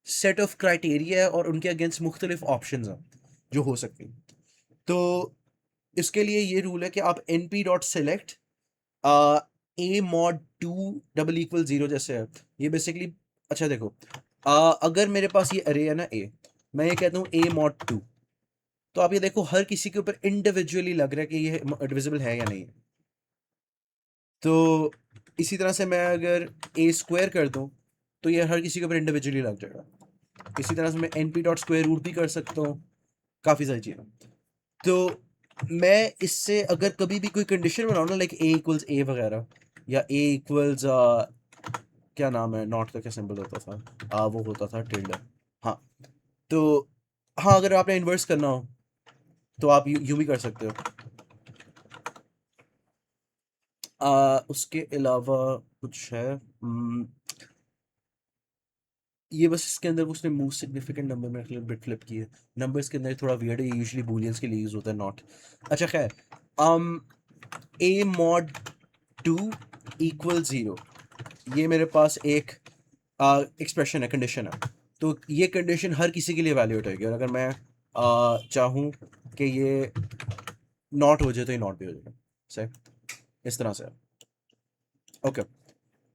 [SPEAKER 1] सेट ऑफ क्राइटेरिया है और उनके अगेंस्ट मुख्तलिफ ऑप्शंस हैं जो हो सकती हैं, तो इसके लिए ये रूल है कि आप np dot select a mod 2 double equal 0 जैसे है ये बेसिकली। अच्छा देखो, अगर मेरे पास ये अरे है ना a, मैं ये कहता हूँ a mod 2, तो आप ये देखो हर किसी के ऊपर इंडिविजुअली लग रहा है कि ये डिविजिबल है या नहीं। तो इसी तरह से मैं अगर a स्क्वायर कर दूं तो ये हर किसी के ऊपर इंडिविजुअली लग जाएगा। इसी तरह से मैं np डॉट स्क्वायर रूट भी कर सकता हूँ, काफ़ी सारी चीज़ें। तो मैं इससे अगर कभी भी कोई कंडीशन बनाऊँ ना, लाइक a इक्वल्स a वगैरह, या a इक्वल्स क्या नाम है, नॉट का क्या सिंबल होता था, वो होता था टिल्डा। हाँ, तो हाँ, अगर आपने इन्वर्स करना हो तो आप यूँ भी कर सकते हो। उसके अलावा कुछ है, ये बस इसके अंदर उसने मोस्ट सिग्निफिकेंट नंबर में बिट फ्लिप की है। नंबर्स के अंदर थोड़ा वियर्ड है, यूजुअली बूलियंस के लिए यूज होता है नॉट। अच्छा खैर, a mod 2 इक्वल 0, ये मेरे पास एक एक्सप्रेशन है, कंडीशन है। तो ये कंडीशन हर किसी के लिए वैल्यूएट होगी, और अगर मैं चाहूँ कि ये नॉट हो जाए तो ये नॉट भी हो जाएगा। सही, इस तरह से। ओके,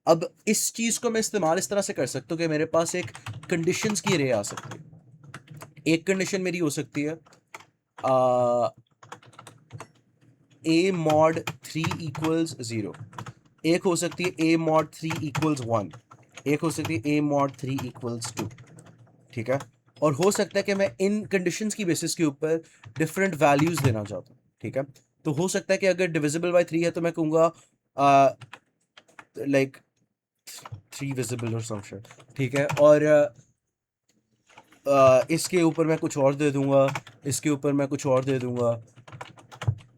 [SPEAKER 1] अब इस चीज़ को मैं इस्तेमाल इस तरह से कर सकता हूँ कि मेरे पास एक कंडीशंस की रे आ सकती है। एक कंडीशन मेरी हो सकती है a mod 3 इक्वल्स 0, एक हो सकती है a mod 3 इक्वल्स 1, एक हो सकती है a mod 3 इक्वल्स 2। ठीक है, और हो सकता है कि मैं इन कंडीशंस की बेसिस के ऊपर डिफरेंट वैल्यूज देना चाहता हूँ। ठीक है, तो हो सकता है कि अगर डिविजिबल बाय 3 है तो मैं कहूँगा लाइक 3 विजिबल और सम शिट। ठीक है, और इसके ऊपर मैं कुछ और दे दूंगा, इसके ऊपर मैं कुछ और दे दूंगा।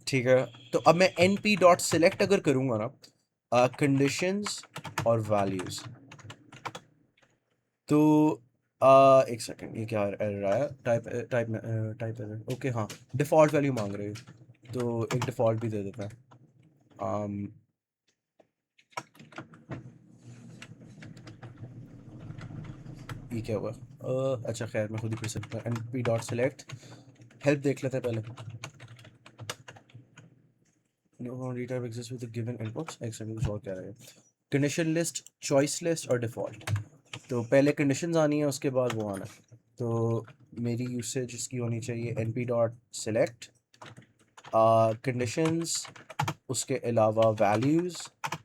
[SPEAKER 1] ठीक है, तो अब मैं एन पी डॉट सेलेक्ट अगर करूंगा ना कंडीशंस और वैल्यूज, तो एक सेकंड, ये क्या एरर आया, type type type error. Okay हाँ, डिफ़ॉल्ट वैल्यू मांग रहे हो, तो एक डिफ़ॉल्ट भी दे देता है। ये क्या हुआ, अच्छा खैर मैं खुद ही कर सकता हूँ। N P dot select help देख लेते हैं पहले। No retype exists with the given inputs, एक सेकंड कुछ और कह रहे हैं। कंडीशन लिस्ट, चॉइस लिस्ट और डिफ़ॉल्ट। तो पहले कंडीशंस आनी है, उसके बाद वो आना है। तो मेरी यूसेज इसकी होनी चाहिए n P dot select conditions, उसके अलावा वैल्यूज़,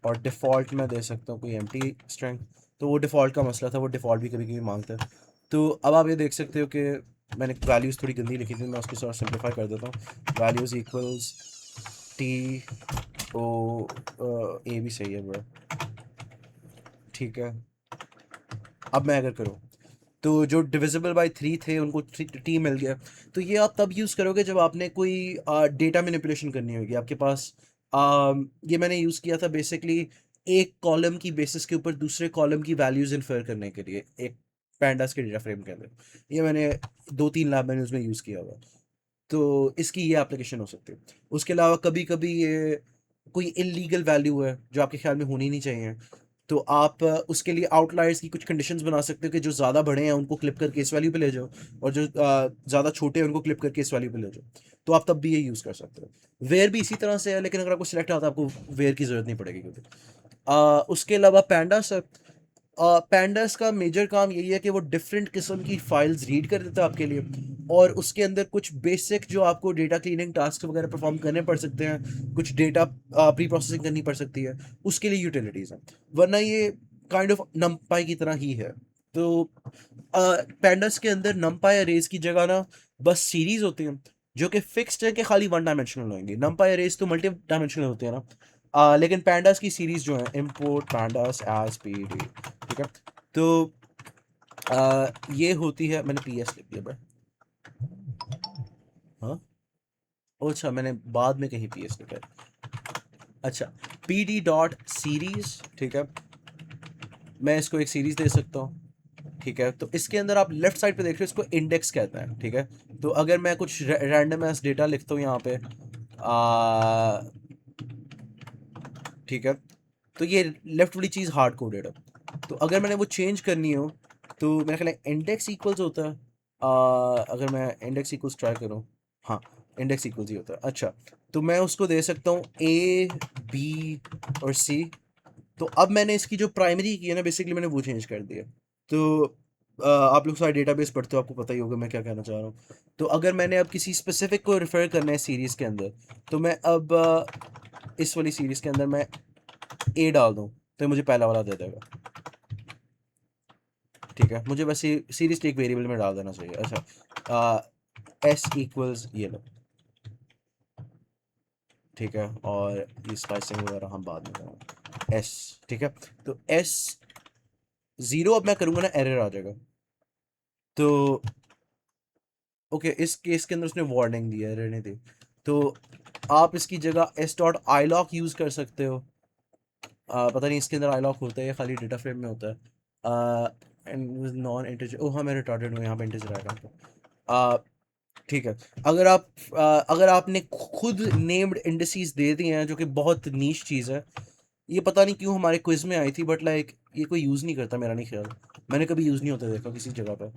[SPEAKER 1] और डिफ़ॉल्ट में दे सकता हूँ कोई एम्प्टी स्ट्रिंग। तो वो डिफ़ॉल्ट का मसला था, वो डिफ़ॉल्ट भी कभी कभी मांगता है। तो अब आप ये देख सकते हो कि मैंने वैल्यूज़ थोड़ी गंदी लिखी थी, मैं उसको थोड़ा सिंप्लीफाई कर देता हूँ। वैल्यूज़ इक्वल्स टी ओ, ए भी सही है ब्रो। ठीक है, अब मैं अगर करूँ तो जो डिविजिबल बाय 3 थे उनको टी मिल गया। तो ये आप तब यूज़ करोगे जब आपने कोई डेटा मैनिपुलेशन करनी होगी आपके पास। ये मैंने यूज़ किया था बेसिकली एक कॉलम की बेसिस के ऊपर दूसरे कॉलम की वैल्यूज़ इन्फर करने के लिए, एक पैंडास के डेटा फ्रेम के अंदर। ये मैंने 2-3 लैब मैंने उसमें यूज़ किया हुआ। तो इसकी ये एप्लीकेशन हो सकती है। उसके अलावा कभी कभी ये कोई इलीगल वैल्यू है जो आपके ख्याल में होनी नहीं चाहिए, तो आप उसके लिए आउटलायर्स की कुछ कंडीशंस बना सकते हो कि जो ज़्यादा बड़े हैं उनको क्लिप करके इस वैल्यू पे ले जाओ, और जो ज़्यादा छोटे हैं उनको क्लिप करके इस वैल्यू पे ले जाओ। तो आप तब भी ये यूज़ कर सकते हो। वेयर भी इसी तरह से है, लेकिन अगर आपको सिलेक्ट आता है आपको वेयर की ज़रूरत नहीं पड़ेगी क्योंकि उसके अलावा पैंडास है। पैंडास का मेजर काम यही है कि वो डिफरेंट किस्म की फाइल्स रीड कर देता है आपके लिए, और उसके अंदर कुछ बेसिक जो आपको डेटा क्लीनिंग टास्क वगैरह परफॉर्म करने पड़ सकते हैं, कुछ डेटा प्री प्रोसेसिंग करनी पड़ सकती है, उसके लिए यूटिलिटीज़ हैं। वरना ये काइंड ऑफ नमपाई की तरह ही है। तो पैंडास के अंदर नमपाई अरेज की जगह ना बस सीरीज होती हैं जो कि फिक्स्ड है कि खाली वन डायमेंशनल होंगी। नमपाई अरेज तो मल्टी डायमेंशनल होते हैं ना, लेकिन पैंडास की सीरीज जो है import pandas as p d. ठीक है, तो ये होती है, मैंने पी एस लिख दिया भाई। हाँ, अच्छा मैंने बाद में कहीं पी एस लिखा है। अच्छा, पी डी डॉट सीरीज। ठीक है, मैं इसको एक सीरीज दे सकता हूँ। ठीक है, तो इसके अंदर आप लेफ्ट साइड पे देख रहे हो, इसको इंडेक्स कहते हैं। ठीक है, तो अगर मैं कुछ रैंडम एस डेटा लिखता हूँ यहाँ पे, ठीक है, तो ये लेफ्ट वाली चीज़ हार्ड कोडेड है। तो अगर मैंने वो चेंज करनी हो तो मेरा ख्याल है इंडेक्स इक्वल्स होता है। अगर मैं इंडेक्स इक्वल्स ट्राई करूँ, हाँ इंडेक्स इक्वल्स ही होता है। अच्छा, तो मैं उसको दे सकता हूँ ए, बी और सी। तो अब मैंने इसकी जो प्राइमरी की है ना, बेसिकली मैंने वो चेंज कर दिया। तो आप लोग सारे डेटाबेस पढ़ते हो, आपको पता ही होगा मैं क्या कहना चाह रहा हूँ। तो अगर मैंने अब किसी स्पेसिफिक को रेफर करना है सीरीज़ के अंदर, तो मैं अब इस वाली सीरीज़ के अंदर मैं ए डाल दूँ तो ये मुझे पहला वाला दे देगा। ठीक है, मुझे बस ये सीरीज़ एक वेरिएबल में डाल देना चाहिए। अच्छा, एस इक्वल्स ये लो, ठीक है, और ये स्लाइसिंग वगैरह हम बाद में करेंगे। एस, ठीक है, तो एस ज़ीरो अब मैं करूँगा ना एरर आ जाएगा। तो ओके, इस केस के अंदर उसने वार्निंग दी है, रहने दी। तो आप इसकी जगह S dot I lock use कर सकते हो। पता नहीं इसके अंदर आई लॉक होता है या खाली डेटा फ्रेम में होता है। एंड नॉन इंटीजर, ओह हाँ मैं रिटार्डेड हूँ, यहाँ पे इंटीजर आएगा। ठीक है, अगर आप अगर आपने खुद नेम्ड इंडिसेस दे दिए हैं, जो कि बहुत नीश चीज़ है, ये पता नहीं क्यों हमारे क्विज में आई थी, बट लाइक ये कोई यूज़ नहीं करता, मेरा नहीं ख्याल, मैंने कभी यूज़ नहीं होता देखा किसी जगह पे।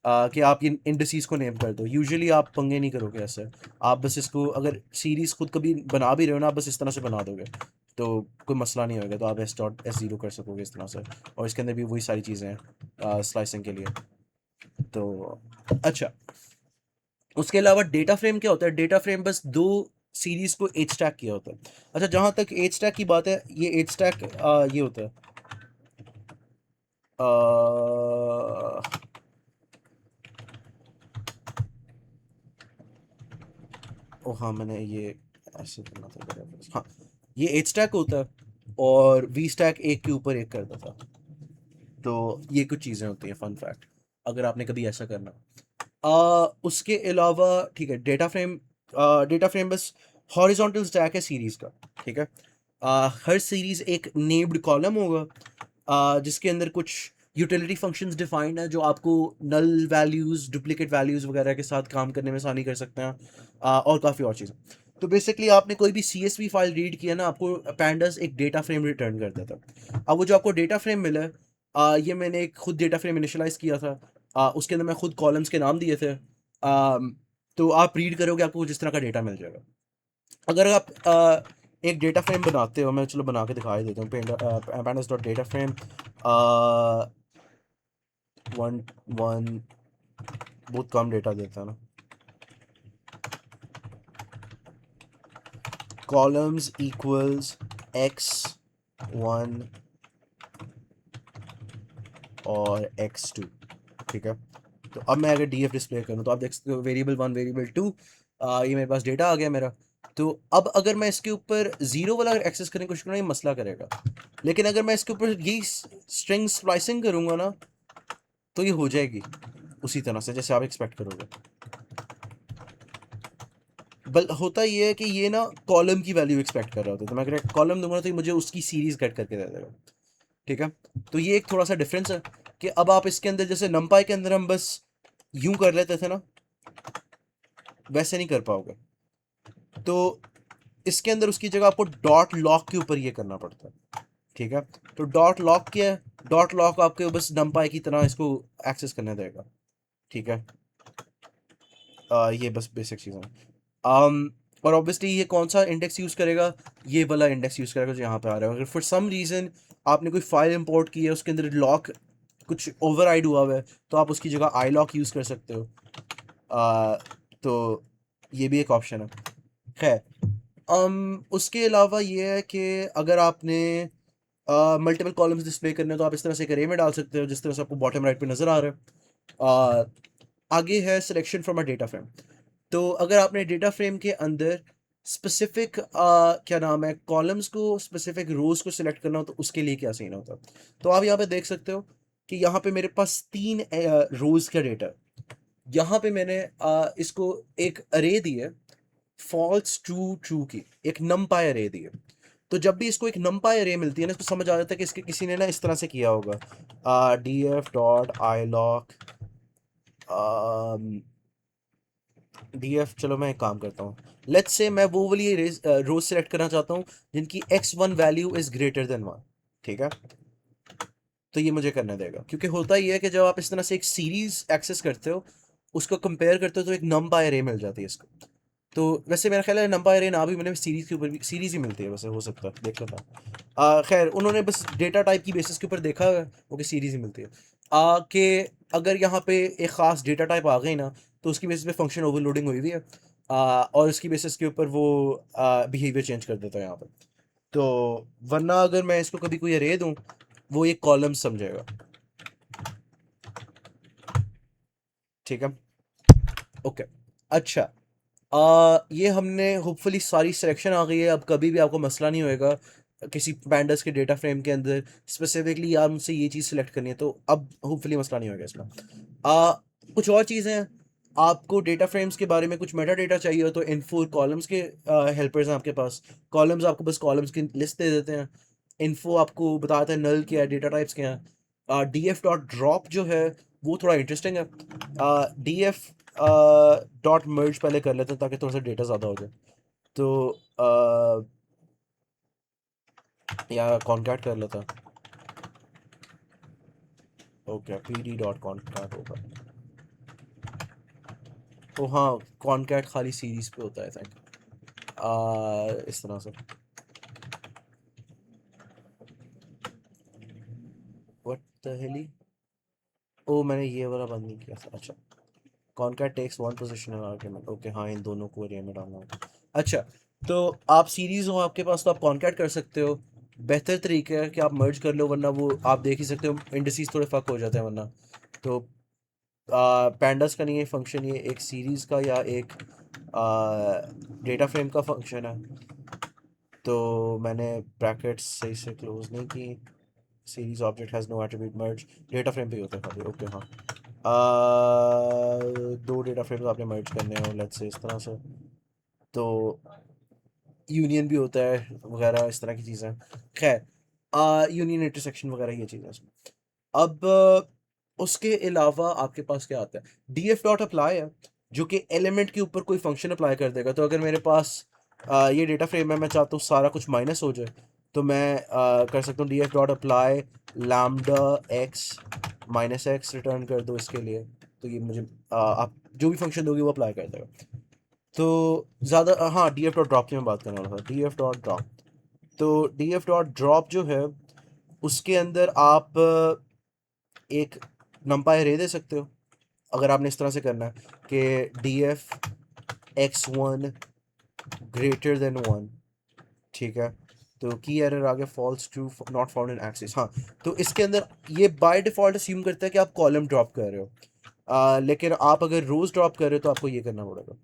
[SPEAKER 1] कि आप इन इंडिसेस को नेम कर दो, यूजुअली आप पंगे नहीं करोगे ऐसे। आप बस इसको अगर सीरीज़ खुद कभी बना भी रहे हो ना, आप बस इस तरह से बना दोगे तो कोई मसला नहीं होगा। तो आप एस डॉट एस ज़ीरो कर सकोगे इस तरह से, और इसके अंदर भी वही सारी चीज़ें हैं स्लाइसिंग के लिए। तो अच्छा, उसके अलावा डेटा फ्रेम क्या होता है? डेटा फ्रेम बस दो सीरीज को एज स्टैक किया होता है। अच्छा, जहां तक एज स्टैक की बात है, ये एज स्टैक ये होता है ओ हाँ, मैंने ये ऐसे करना था reference। हाँ, ये एज स्टैक होता है और वी स्टैक एक के ऊपर एक करता था। तो ये कुछ चीज़ें होती हैं, फन फैक्ट, अगर आपने कभी ऐसा करना। उसके अलावा ठीक है, डेटा फ्रेम बस हॉरिजॉन्टल स्टैक है सीरीज का। ठीक है, हर सीरीज एक नेम्ड कॉलम होगा जिसके अंदर कुछ यूटिलिटी फंक्शंस डिफाइंड है, जो आपको नल वैल्यूज, डुप्लीकेट वैल्यूज वगैरह के साथ काम करने में आसानी कर सकते हैं। और काफ़ी और चीज़ें। तो बेसिकली आपने कोई भी CSV फाइल रीड किया ना, आपको पैंडास एक डेटा फ्रेम रिटर्न कर देता है। अब वो जो आपको डेटा फ्रेम मिला है, ये मैंने एक खुद डेटा फ्रेम इनिशियलाइज किया था। उसके अंदर मैं खुद कॉलम्स के नाम दिए थे। तो आप रीड करोगे, आपको जिस तरह का डेटा मिल जाएगा। अगर आप एक डेटा फ्रेम बनाते हो, मैं चलो बना के दिखा ही देता हूँ। pandas डॉट डेटा फ्रेम 1 1 बहुत कम डेटा देता है ना। कॉलम्स इक्वल्स x1 और x2। ठीक है, तो अब मैं अगर df डिस्प्ले करूँ तो आप देख सकते हो वेरिएबल 1 वेरिएबल 2, ये मेरे पास डेटा आ गया मेरा। तो अब अगर मैं इसके ऊपर ज़ीरो वाला एक्सेस करने की कोशिश करूँ, ये मसला करेगा। लेकिन अगर मैं इसके ऊपर यही स्ट्रिंग स्प्लाइसिंग करूँगा ना, तो ये हो जाएगी उसी तरह से जैसे आप एक्सपेक्ट करोगे। बल होता ये है कि ये ना कॉलम की वैल्यू एक्सपेक्ट कर रहा होता है, तो मैं अगर कॉलम दूंगा तो ये मुझे उसकी सीरीज कट करके दे देगा। ठीक है, तो ये एक थोड़ा सा डिफरेंस है कि अब आप इसके अंदर जैसे नमपाई के अंदर हम बस यूं कर लेते थे ना, वैसे नहीं कर पाओगे। तो इसके अंदर उसकी जगह आपको डॉट लॉक के ऊपर ये करना पड़ता है। ठीक है, तो डॉट लॉक क्या है? डॉट लॉक आपके बस नमपाई की तरह इसको एक्सेस करने देगा। ठीक है, ये बस बेसिक चीज़ है। और ऑब्वियसली ये कौन सा इंडेक्स यूज़ करेगा? ये वाला इंडेक्स यूज़ करेगा जो यहाँ पे आ रहा है। अगर फॉर सम रीज़न आपने कोई फाइल इंपोर्ट की है, उसके अंदर लॉक कुछ ओवरराइड हुआ हुआ है, तो आप उसकी जगह आई लॉक यूज़ कर सकते हो। तो ये भी एक ऑप्शन है। खैर, उसके अलावा ये है कि अगर आपने मल्टीपल कॉलम्स डिस्प्ले करने हैं, तो आप इस तरह से एक अरे में डाल सकते हो, जिस तरह से आपको बॉटम राइट पे नज़र आ रहा है। आगे है selection from a data frame. तो अगर आपने डेटा फ्रेम के अंदर स्पेसिफिक क्या नाम है, कॉलम्स को, स्पेसिफिक रोज को सिलेक्ट करना हो, तो उसके लिए क्या सीन होता है? तो आप यहाँ पे देख सकते हो कि यहाँ पे मेरे पास 3 रोज का डेटा है। यहाँ पे मैंने इसको एक अरे दी है, फॉल्स ट्रू ट्रू की एक नमपाई अरे दी है। तो जब भी इसको एक नमपाई अरे मिलती है ना, इसको समझ आ जाता है कि इसके किसी ने ना इस तरह से किया होगा। df dot I lock df, चलो मैं एक काम करता हूँ। लेट्स से मैं वो वाली रोज सेलेक्ट करना चाहता हूँ जिनकी x1 value is greater than 1। ठीक है, तो ये मुझे करने देगा, क्योंकि होता ही है कि जब आप इस तरह से एक सीरीज एक्सेस करते हो, उसको कंपेयर करते हो, तो एक नम बाय अरे मिल जाती है इसको। तो वैसे मेरा ख्याल है नंबर एरे ना भी मैंने सीरीज़ के ऊपर भी सीरीज़ ही मिलती है, वैसे हो सकता है देख लेता। खैर उन्होंने बस डेटा टाइप की बेसिस के ऊपर देखा है वो कि सीरीज़ ही मिलती है। कि अगर यहाँ पे एक ख़ास डेटा टाइप आ गई ना, तो उसकी बेसिस पे फंक्शन ओवरलोडिंग हुई हुई है। और उसकी बेसिस के ऊपर वो बिहेवियर चेंज कर देता है यहाँ पे। तो वरना अगर मैं इसको कभी कोई अरे दूँ, वो एक कॉलम समझेगा। ठीक है, ओके। अच्छा, ये हमने होपफुली सारी सिलेक्शन आ गई है, अब कभी भी आपको मसला नहीं होएगा किसी पैंडस के डेटा फ्रेम के अंदर स्पेसिफिकली यार मुझसे ये चीज़ सिलेक्ट करनी है, तो अब होपफुली मसला नहीं होगा इसमें। कुछ और चीज़ें हैं, आपको डेटा फ्रेम्स के बारे में कुछ मेटा डेटा चाहिए हो तो इन्फो कॉलम्स के हेल्पर्स हैं आपके पास। कॉलम्स आपको बस कॉलम्स की लिस्ट दे देते हैं। इन्फो आपको बताता है नल क्या है, डेटा टाइप्स क्या हैं। डी एफ डॉट ड्रॉप जो है वो थोड़ा इंटरेस्टिंग है। डी एफ डॉट मर्ज पहले कर लेते हैं ताकि थोड़ा सा डेटा ज़्यादा हो जाए। तो या कॉन्कैट कर लेता। Okay, P D dot concat होगा। तो हाँ, कॉन्कैट खाली सीरीज पे होता है आई थिंक, इस तरह से। व्हाट द हेली, ओ मैंने ये वाला बंद नहीं किया था। अच्छा, concat takes one position in argument. Okay हाँ, इन दोनों को एरिया में डालना होगा। अच्छा, तो आप सीरीज हो आपके पास तो आप कॉन्कैट कर सकते हो। बेहतर तरीका है कि आप मर्ज कर लो, वरना वो आप देख ही सकते हो इंडिसेस थोड़े फक हो जाते हैं वरना। तो पैंडस का नहीं है फंक्शन, ये एक सीरीज़ का या एक डेटा फ्रेम का फंक्शन है। तो मैंने ब्रैकेट्स सही से क्लोज नहीं की। Series object has no attribute merge, data frame पे ही होता है खाली। ओके हाँ, दो डेटा फ्रेम्स आपने मर्ज करने हो लेट्स से इस तरह से, तो यूनियन भी होता है वगैरह इस तरह की चीज़ें। खैर यूनियन इंटरसेक्शन वगैरह ये चीज़ें इसमें। अब उसके अलावा आपके पास क्या आता है, डी एफ डॉट अप्लाई है जो कि एलिमेंट के ऊपर कोई फंक्शन अप्लाई कर देगा। तो अगर मेरे पास ये डेटा फ्रेम है, मैं चाहता हूँ सारा कुछ माइनस हो जाए, तो मैं कर सकता हूँ D F dot apply lambda x minus x return कर दो इसके लिए। तो ये मुझे आप जो भी फंक्शन दोगे वो अप्लाई कर देगा। तो ज़्यादा हाँ, डी एफ डॉट ड्रॉप की मैं बात करने वाला था, डी एफ डॉट ड्रॉप। तो डी एफ डॉट ड्रॉप जो है उसके अंदर आप एक नंपाई रे दे सकते हो। अगर आपने इस तरह से करना है कि d f x one greater than one, ठीक है। तो की एरर आ गया false true not found in axis. हाँ, तो इसके अंदर ये बाय डिफ़ॉल्ट अस्यूम करता है कि आप कॉलम ड्रॉप कर रहे हो। लेकिन आप अगर रोज ड्रॉप कर रहे हो तो आपको ये करना पड़ेगा,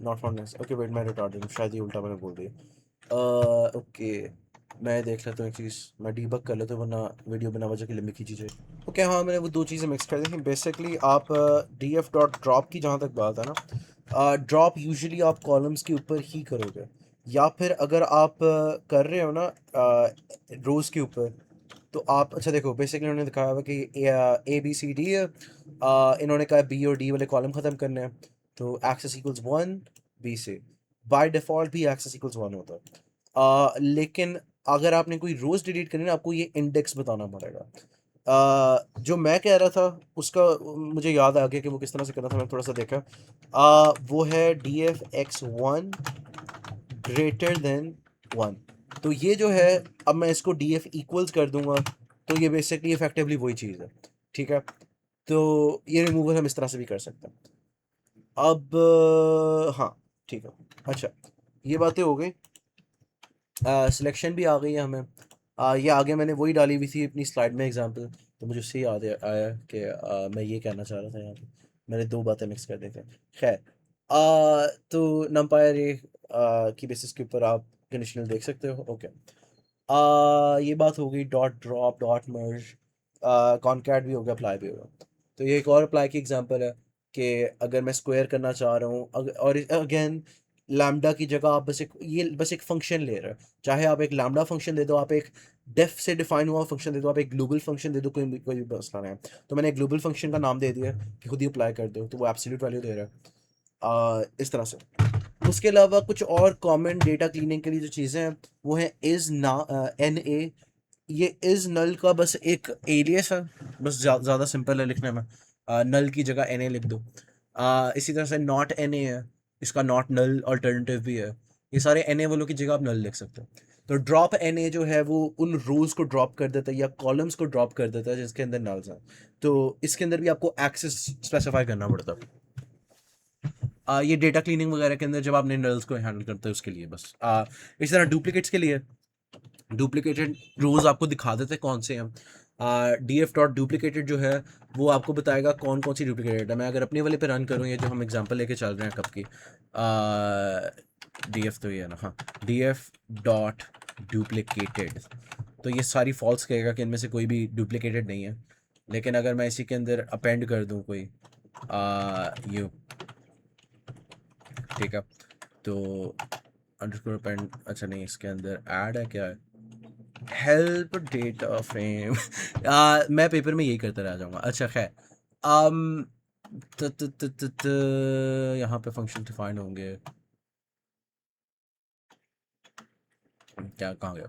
[SPEAKER 1] not found x. Okay wait, मैं रिटार्डेड हूँ, शायद ये उल्टा मैंने बोल दिया। ओके, मैं देख लेता हूँ एक चीज़, मैं डीबग कर लेता हूँ वरना वीडियो बिना वजह के लंबी खींची जाए। ओके हाँ, मैंने वो दो चीज़ें मिक्स कर दी थी। बेसिकली आप डी एफ डॉट ड्रॉप की जहाँ तक बात है ना, ड्रॉप यूजुअली आप कॉलम्स के ऊपर ही करोगे, या फिर अगर आप कर रहे हो ना रोज़ के ऊपर, तो आप अच्छा देखो बेसिकली उन्होंने दिखाया हुआ कि ए बी सी डी है। इन्होंने कहा बी और डी वाले कॉलम ख़त्म करने हैं, तो एक्सेस इक्वल्स वन बी से बाय डिफ़ॉल्ट भी एक्सेस इक्वल्स वन होता है। लेकिन अगर आपने कोई रोज़ डिलीट करनी है ना, आपको ये इंडेक्स बताना पड़ेगा। जो मैं कह रहा था उसका मुझे याद आ गया कि वो किस तरह से करना था, मैंने थोड़ा सा देखा। वो है D f x one greater than one. तो ये जो है, अब मैं इसको डी एफ इक्वल्स कर दूंगा, तो ये बेसिकली इफेक्टिवली वही चीज़ है। ठीक है, तो ये रिमूवल हम इस तरह से भी कर सकते हैं। अब हाँ ठीक है। अच्छा, ये बातें हो गई। सिलेक्शन भी आ गई है हमें। ये आगे मैंने वही डाली हुई थी अपनी स्लाइड में एग्जांपल, तो मुझे उससे याद आया कि मैं ये कहना चाह रहा था यहाँ पे। मैंने दो बातें मिक्स कर दी थी। खैर, तो नंपायर ये की बेसिस के ऊपर आप कंडीशनल देख सकते हो। ओके, ये बात हो गई डॉट ड्रॉप डॉट मर्ज। कॉनकैट भी हो गया, अप्लाई भी होगा। तो ये एक और अप्लाई की एग्जांपल है कि अगर मैं स्क्वायर करना चाह रहा हूँ और अगेन लैम्डा की जगह आप बस एक फंक्शन ले रहे हो। चाहे आप एक लैम्डा फंक्शन दे दो, आप एक डेफ से डिफाइन हुआ फंक्शन दे दो, आप एक ग्लोबल फंक्शन दे दो, कोई भी मसला नहीं है। तो मैंने एक ग्लोबल फंक्शन का नाम दे दिया कि खुद ही अप्लाई कर दो, तो वो एब्सोल्यूट वैल्यू दे रहा है। इस तरह से उसके अलावा कुछ और कॉमन डेटा क्लीनिंग के लिए जो चीज़ें हैं वो है इज़ ना एन ए। ये इज़ नल का बस एक एलियस है, बस ज़्यादा सिंपल है लिखने में। नल की जगह एन ए लिख दो। इसी तरह से नॉट एन ए है, इसका नॉट नल अल्टरनेटिव भी है। ये सारे एन ए वालों की जगह आप नल लिख सकते हो। तो ड्रॉप एन ए जो है वो उन रोज को ड्रॉप कर देता है या कॉलम्स को ड्रॉप कर देता है जिसके अंदर नल्स हैं। तो इसके अंदर भी आपको एक्सेस स्पेसिफाई करना पड़ता है। ये डेटा क्लीनिंग वगैरह के अंदर जब आप नल्स को हैंडल करते हैं उसके लिए बस। इस तरह डुप्लीकेट्स के लिए डुप्लीकेटेड रोज आपको दिखा देते हैं कौन से हैं। डी एफ डॉट डुप्लीकेटेड जो है वो आपको बताएगा कौन कौन सी डुप्लीकेटेड है। मैं अगर अपने वाले पे रन करूँ, ये जो हम एग्जांपल लेके चल रहे हैं कब की, डी एफ तो ये है ना, हाँ, डी एफ डॉट डुप्लीकेटेड, तो ये सारी फॉल्स कहेगा कि इनमें से कोई भी डुप्लीकेटेड नहीं है। लेकिन अगर मैं इसी के अंदर अपेंड कर दूँ कोई यू, ठीक है, तो अंडरस्कोर अपेंड, अच्छा नहीं, इसके अंदर ऐड है, क्या है, हेल्प डेटा फ्रेम। मैं पेपर में यही करता रह जाऊंगा। अच्छा खैर, um, यहाँ पे फंक्शन डिफाइन होंगे, क्या कहाँ गया,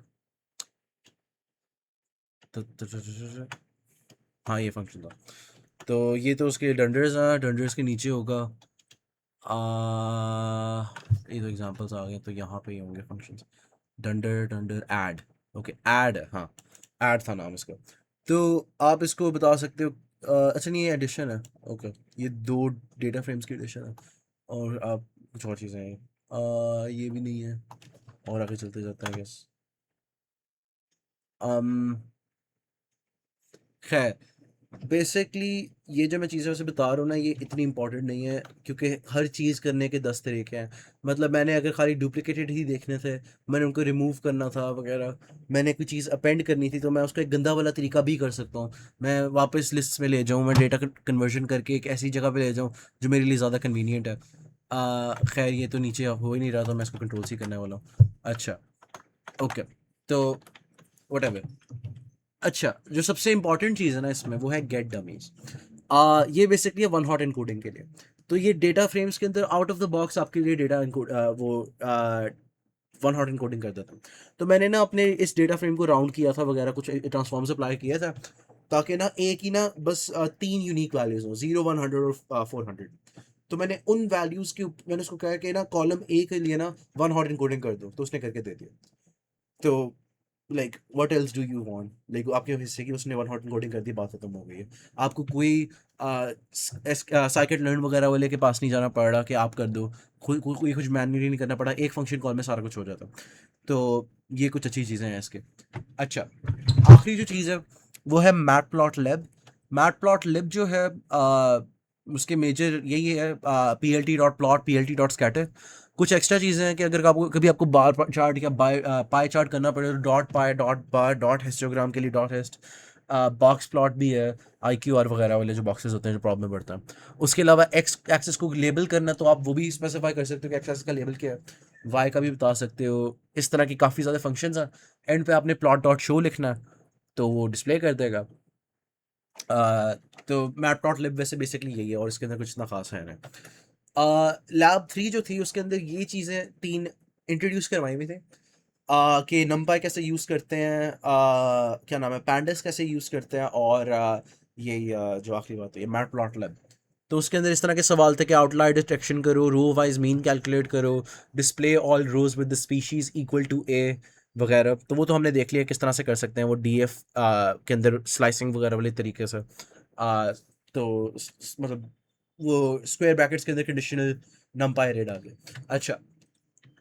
[SPEAKER 1] हाँ ये फंक्शन था। तो ये तो उसके डंडर्स हैं, डंडर्स के नीचे होगा ये तो एग्जांपल्स आ गए, तो यहाँ पे ही होंगे फंक्शंस। डंडर डंडर ऐड, ओके ऐड है, हाँ ऐड था नाम इसका। तो आप इसको बता सकते हो, अच्छा नहीं ये एडिशन है, ओके, ये दो डेटा फ्रेम्स की एडिशन है। और आप कुछ और चीज़ें हैं, ये भी नहीं है, और आगे चलते जाता है गैस। खैर, बेसिकली ये जो मैं चीज़ें वैसे बता रहा हूँ ना, ये इतनी इंपॉर्टेंट नहीं है क्योंकि हर चीज़ करने के 10 तरीके हैं। मतलब मैंने अगर खाली डुप्लीकेटेड ही देखने थे, मैंने उनको रिमूव करना था वगैरह, मैंने कोई चीज़ अपेंड करनी थी, तो मैं उसका एक गंदा वाला तरीका भी कर सकता हूँ। मैं वापस लिस्ट में ले जाऊँ, मैं डेटा कन्वर्जन करके एक ऐसी जगह पे ले जाऊँ जो मेरे लिए ज़्यादा कन्वीनियंट है। खैर ये तो नीचे हो ही नहीं रहा था, मैं इसको कंट्रोल सी करने वाला हूँ। अच्छा, ओके, तो वट, अच्छा, जो सबसे इंपॉर्टेंट चीज़ है ना इसमें, वो है गेट डमीज। ये बेसिकली है वन हॉट एनकोडिंग के लिए। तो ये डेटा फ्रेम्स के अंदर आउट ऑफ द बॉक्स आपके लिए डेटा इनकोड वो वन हॉट एनकोडिंग कर देता है। तो मैंने ना अपने इस डेटा फ्रेम को राउंड किया था वगैरह, कुछ ट्रांसफॉर्म्स अप्लाई किया था ताकि ना एक ही ना बस तीन यूनिक वैल्यूज हो, 0, 100 और 400। तो मैंने उन वैल्यूज के मैंने उसको कहा कि ना कॉलम ए के लिए ना वन हॉट एनकोडिंग कर दो, तो उसने करके दे दिया। तो like what else do you want, like आपके हिस्से की उसने वन हॉट एनकोडिंग कर दी, बात खत्म हो गई है। आपको कोई साइकिट लर्न वगैरह वाले के पास नहीं जाना पड़ रहा कि आप कर दो, कोई कुछ मैन्युअली नहीं करना पड़ा, एक फंक्शन कॉल में सारा कुछ हो जाता। तो ये कुछ अच्छी चीज़ें हैं इसके। अच्छा, आखिरी जो चीज़ है वो है मैट प्लॉट लिब। मैट प्लॉट लिब जो है उसके मेजर यही है, P L T dot plot, P L T dot scatter. कुछ एक्स्ट्रा चीज़ें हैं कि अगर आपको कभी आपको बार चार्ट या पाई चार्ट करना पड़े तो डॉट पाई, डॉट बार, डॉट हिस्टोग्राम के लिए डॉट हिस्ट, बॉक्स प्लॉट भी है, आई क्यू आर वगैरह वाले जो बॉक्सेस होते हैं जो प्रॉब्लम पड़ता है। उसके अलावा एक्स एक्सेस को लेबल करना, तो आप वो भी स्पेसिफाई कर सकते हो कि एक्सेस का लेबल क्या है। वाई का भी बता सकते हो। इस तरह की काफ़ी ज़्यादा फंक्शंस हैं। एंड पे आपने प्लॉट डॉट शो लिखना है तो वो डिस्प्ले कर देगा। तो मैट प्लॉट लिब वैसे बेसिकली यही है, और इसके अंदर कुछ इतना खास है नहीं। लैब 3 जो थी उसके अंदर ये चीज़ें 3 इंट्रोड्यूस करवाई हुई थी, कि नमपाई कैसे यूज़ करते हैं, क्या नाम है, पैंडस कैसे यूज़ करते हैं, और ये जो आखिरी बात है ये मैट प्लॉट लैब। तो उसके अंदर इस तरह के सवाल थे कि आउटलायर डिटेक्शन करो, रो वाइज मीन कैलकुलेट करो, display all rows with the species equal to A वगैरह। तो वो तो हमने देख लिया किस तरह से कर सकते हैं वो डीएफ के अंदर स्लाइसिंग वगैरह वाले तरीके से। तो मतलब वो स्क्वायर ब्रैकेट्स के अंदर कंडीशनल नमपाई अरे डाल के। अच्छा,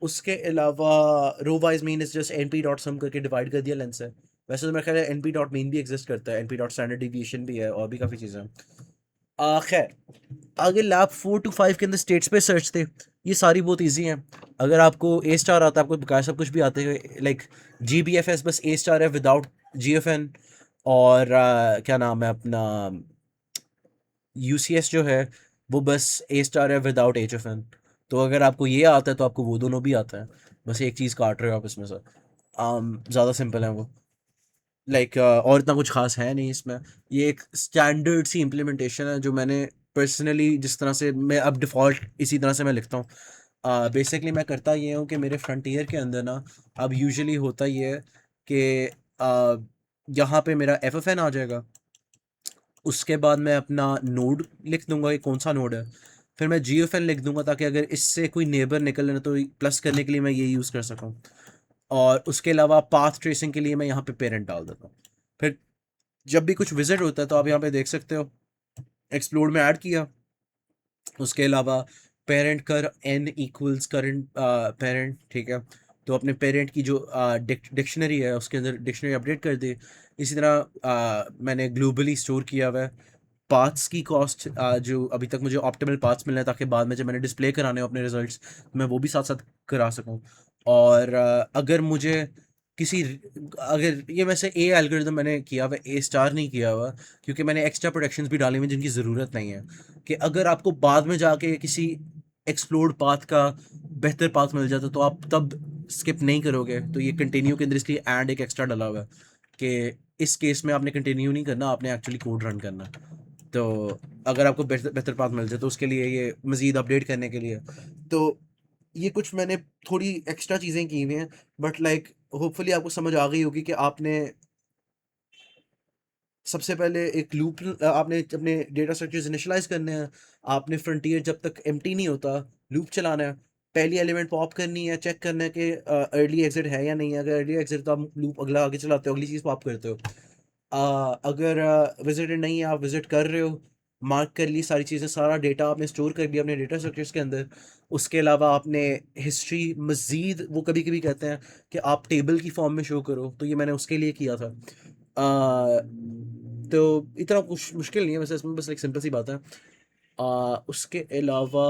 [SPEAKER 1] उसके अलावा row wise mean is just N P dot sum करके डिवाइड कर दिया लेंथ से। वैसे तो मेरा ख्याल है एन पी डॉट मीन भी एग्जिस्ट करता है, n P dot standard deviation भी है, और भी काफ़ी चीज़ें हैं। खैर, आगे लैब 4 to 5 के अंदर स्टेट्स पे सर्च थे। ये सारी बहुत इजी हैं। अगर आपको ए स्टार आता है, आपको बकाया सब कुछ भी आते हैं, like G B F S बस ए स्टार है विदाउट जी एफ एन, और क्या नाम है अपना, यू सी एस जो है वो बस ए स्टार है विदाउट एच एफ एन। तो अगर आपको ये आता है तो आपको वो दोनों भी आता है, बस एक चीज़ काट रहे हो आप इसमें से। ज़्यादा सिंपल है वो, लाइक और इतना कुछ खास है नहीं इसमें। ये एक स्टैंडर्ड सी इम्प्लीमेंटेशन है जो मैंने पर्सनली, जिस तरह से मैं अब डिफ़ॉल्ट इसी तरह से मैं लिखता हूँ। बेसिकली मैं करता ये हूँ कि मेरे फ्रंटियर के अंदर ना अब यूजुअली होता ये है कि यहाँ पे मेरा एफ एफ एन आ जाएगा। उसके बाद मैं अपना नोड लिख दूंगा कि कौन सा नोड है। फिर मैं GFN लिख दूंगा ताकि अगर इससे कोई नेबर निकले ना तो प्लस करने के लिए मैं ये यूज़ कर सकूँ। और उसके अलावा पाथ ट्रेसिंग के लिए मैं यहाँ पे पेरेंट डाल देता हूँ। फिर जब भी कुछ विजिट होता है तो आप यहाँ पे देख सकते हो, एक्सप्लोर में ऐड किया। उसके अलावा पेरेंट कर n इक्वल्स करंट पेरेंट, ठीक है। तो अपने पेरेंट की जो डिक्शनरी है उसके अंदर डिक्शनरी अपडेट कर दी। इसी तरह मैंने ग्लोबली स्टोर किया हुआ है पाथ्स की कॉस्ट, जो अभी तक मुझे ऑप्टिमल पाथ्स मिलना है ताकि बाद में जब मैंने डिस्प्ले कराने हो अपने रिजल्ट्स मैं वो भी साथ साथ करा सकूं। और अगर मुझे किसी, अगर ये वैसे ए एल्गोरिथम मैंने किया हुआ, ए स्टार नहीं किया हुआ, क्योंकि मैंने एक्स्ट्रा प्रोटेक्शंस भी डाली हुई जिनकी ज़रूरत नहीं है। कि अगर आपको बाद में जाके किसी एक्सप्लोर्ड पाथ का बेहतर पाथ मिल जाता तो आप तब स्किप नहीं करोगे। तो ये कंटिन्यू के अंदर इसलिए एंड एक एक्स्ट्रा डाला हुआ है कि इस केस में आपने कंटिन्यू नहीं करना, आपने एक्चुअली कोड रन करना है। तो अगर आपको बेहतर बेहतर पाथ मिल जाए तो उसके लिए ये मज़ीद अपडेट करने के लिए। तो ये कुछ मैंने थोड़ी एक्स्ट्रा चीज़ें की हुई हैं, बट लाइक होपफुली आपको समझ आ गई होगी कि आपने सबसे पहले एक लूप, आपने अपने डेटा स्ट्रक्चर्स इनिशियलाइज करने हैं। आपने फ्रंटियर जब तक एम्प्टी नहीं होता लूप चलाना है। पहली एलिमेंट पॉप करनी है, चेक करना है कि अर्ली एग्जिट है या नहीं है। अगर अर्ली एग्जिट तो आप लूप अगला आगे चलाते हो, अगली चीज़ पॉप करते हो। अगर विजिटेड नहीं है, आप विजिट कर रहे हो, मार्क कर ली सारी चीज़ें, सारा डेटा आपने स्टोर कर लिया अपने डेटा स्ट्रक्चर्स के अंदर। उसके अलावा आपने हिस्ट्री मज़ीद, वो कभी कभी कहते हैं कि आप टेबल की फॉर्म में शो करो, तो ये मैंने उसके लिए किया था। तो इतना कुछ मुश्किल नहीं है वैसे इसमें, बस एक सिंपल सी बात है। उसके अलावा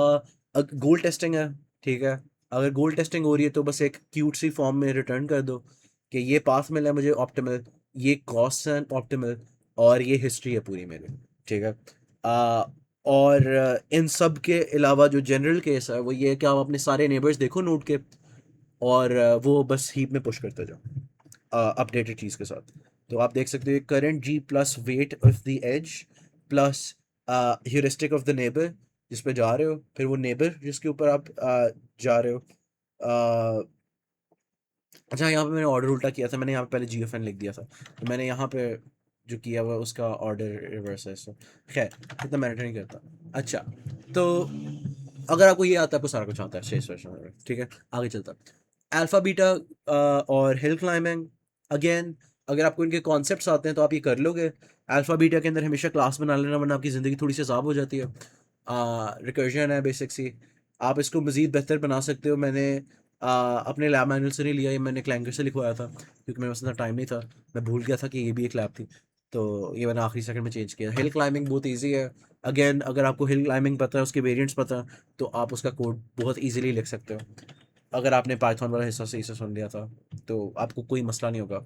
[SPEAKER 1] गोल टेस्टिंग है, ठीक है। अगर गोल टेस्टिंग हो रही है तो बस एक क्यूट सी फॉर्म में रिटर्न कर दो कि ये पाथ मिला है मुझे ऑप्टिमल, ये कॉस्ट है ऑप्टिमल, और ये हिस्ट्री है पूरी मेरी, ठीक है। आ, और इन सब के अलावा जो जनरल केस है वो ये है कि आप अपने सारे नेबर्स देखो नोड के, और वो बस हीप में पुश करते जाओ अपडेटेड चीज़ के साथ। तो आप देख सकते हो current G plus weight of the edge plus heuristic of the neighbour जिस पे जा रहे हो, फिर वो नेबर जिसके ऊपर आप जा रहे हो। अच्छा, यहाँ पे मैंने ऑर्डर उल्टा किया था, मैंने यहाँ पे पहले GFN लिख दिया था, तो मैंने यहाँ पे जो किया हुआ उसका ऑर्डर रिवर्स है। सो खैर इतना मैटर नहीं करता। अच्छा, तो अगर आपको ये आता है, आपको सारा कुछ आता है शेष वर्षन में, ठीक है। आगे चलता है अल्फ़ा बीटा और हिल क्लाइंबिंग। अगेन अगर आपको इनके कॉन्सेप्ट्स आते हैं तो आप ये कर लोगे। अल्फ़ा बीटा के अंदर हमेशा क्लास बना लेना, वरना आपकी ज़िंदगी थोड़ी सी आसाब हो जाती है। रिकर्जन है बेसिक सी, आप इसको मज़ीद बेहतर बना सकते हो। मैंने अपने लैब मैनुअल से नहीं लिया, ये मैंने क्लैंकर से लिखवाया था क्योंकि मेरे पास इतना टाइम नहीं था। मैं भूल गया था कि ये भी एक लैब थी, तो ये मैंने आखिरी सेकंड में चेंज किया। हिल क्लाइंबिंग बहुत इजी है। अगेन अगर आपको हिल क्लाइंबिंग पता है, उसके वेरिएंट्स पता है, तो आप उसका कोड बहुत इजीली लिख सकते हो। अगर आपने पाइथन वाला हिस्सा सही से सुन लिया था तो आपको कोई मसला नहीं होगा।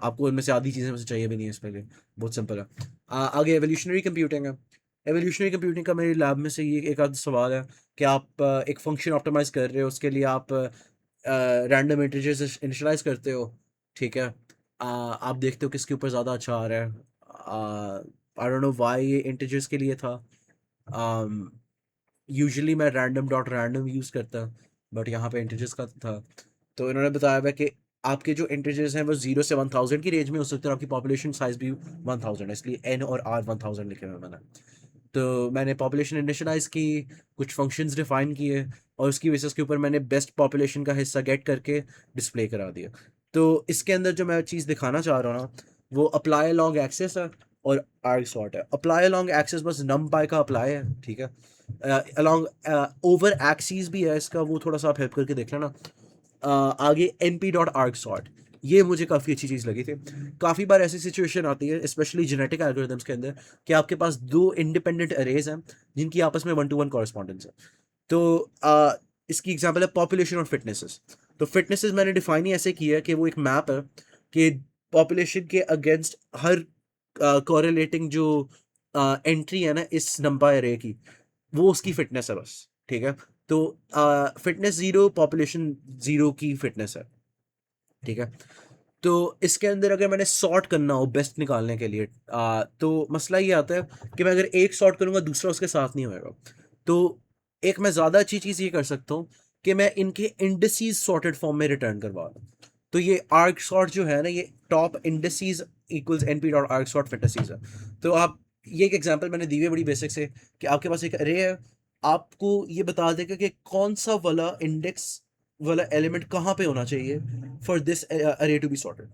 [SPEAKER 1] आपको इनमें से आधी चीज़ें मुझे चाहिए भी नहीं है इसमें लिए, बहुत सिंपल है। आगे एवोल्यूशनरी कंप्यूटिंग है। एवोल्यूशनरी कंप्यूटिंग का मेरी लैब में से ये एक आध सवाल है कि आप एक फंक्शन ऑप्टिमाइज कर रहे हो, उसके लिए आप रैंडम इंटीजर्स इनिशियलाइज करते हो, ठीक है। आप देखते हो किसके ऊपर ज़्यादा अच्छा आ रहा है। आई डोंट नो व्हाई ये इंटीजर्स के लिए था। यूजुअली मैं रैंडम डॉट रैंडम यूज़ करता, बट यहाँ पे इंटीजर्स का था। तो इन्होंने बताया हुआ कि आपके जो इंटीजर्स हैं वो 0 से 1000 की रेंज में हो सकते हैं, और आपकी पॉपुलेशन साइज भी 1000 है, इसलिए एन और आर 1000 लिखे हुए हैं मैंने। तो मैंने पॉपुलेशन इनिशियलाइज की, कुछ फंक्शंस डिफाइन किए, और उसकी बेसिस के ऊपर मैंने बेस्ट पॉपुलेशन का हिस्सा गेट करके डिस्प्ले करा दिया। तो इसके अंदर जो मैं चीज़ दिखाना चाह रहा हूँ ना, वो अप्लाई अलॉन्ग एक्सेस है और आर्ग सॉर्ट है। अप्लाई अलॉन्ग एक्सेस बस नम पाई का अप्लाई है, ठीक है। अलॉन्ग ओवर एक्सीज भी है इसका, वो थोड़ा सा आप हेल्प करके देख लेना। आगे np.argsort, ये मुझे काफ़ी अच्छी चीज़ लगी थी। काफ़ी बार ऐसी सिचुएशन आती है स्पेशली जेनेटिक एल्गोरिथम्स के अंदर कि आपके पास दो इंडिपेंडेंट अरेज हैं जिनकी आपस में 1-to-1 कॉरेस्पॉन्डेंस है। तो इसकी एग्जांपल है पॉपुलेशन और फिटनेसेस। तो फिटनेसेस मैंने डिफाइन ही ऐसे किया है कि वो एक मैप है कि पॉपुलेशन के अगेंस्ट हर कोरिलेटिंग जो एंट्री है ना इस नंबर अरे की, वो उसकी फिटनेस है बस, ठीक है। तो फिटनेस 0, पॉपुलेशन 0 की फिटनेस है, ठीक है। तो इसके अंदर अगर मैंने सॉर्ट करना हो बेस्ट निकालने के लिए, तो मसला ये आता है कि मैं अगर एक सॉर्ट करूंगा दूसरा उसके साथ नहीं होएगा। तो एक मैं ज़्यादा अच्छी चीज़ ये कर सकता हूँ कि मैं इनके इंडिसेस सॉर्टेड फॉर्म में रिटर्न करवा दूँ। तो ये आर्क सॉर्ट जो है ना, ये टॉप इंडिसेस इक्वल्स np.argsort फिटनेसेस है। तो आप, ये एक एग्जांपल मैंने दी हुई है बड़ी बेसिक से कि आपके पास एक अरे है, आपको ये बता देगा कि कौन सा वाला इंडेक्स वाला एलिमेंट कहाँ पे होना चाहिए फॉर दिस अरे टू बी सॉर्टेड।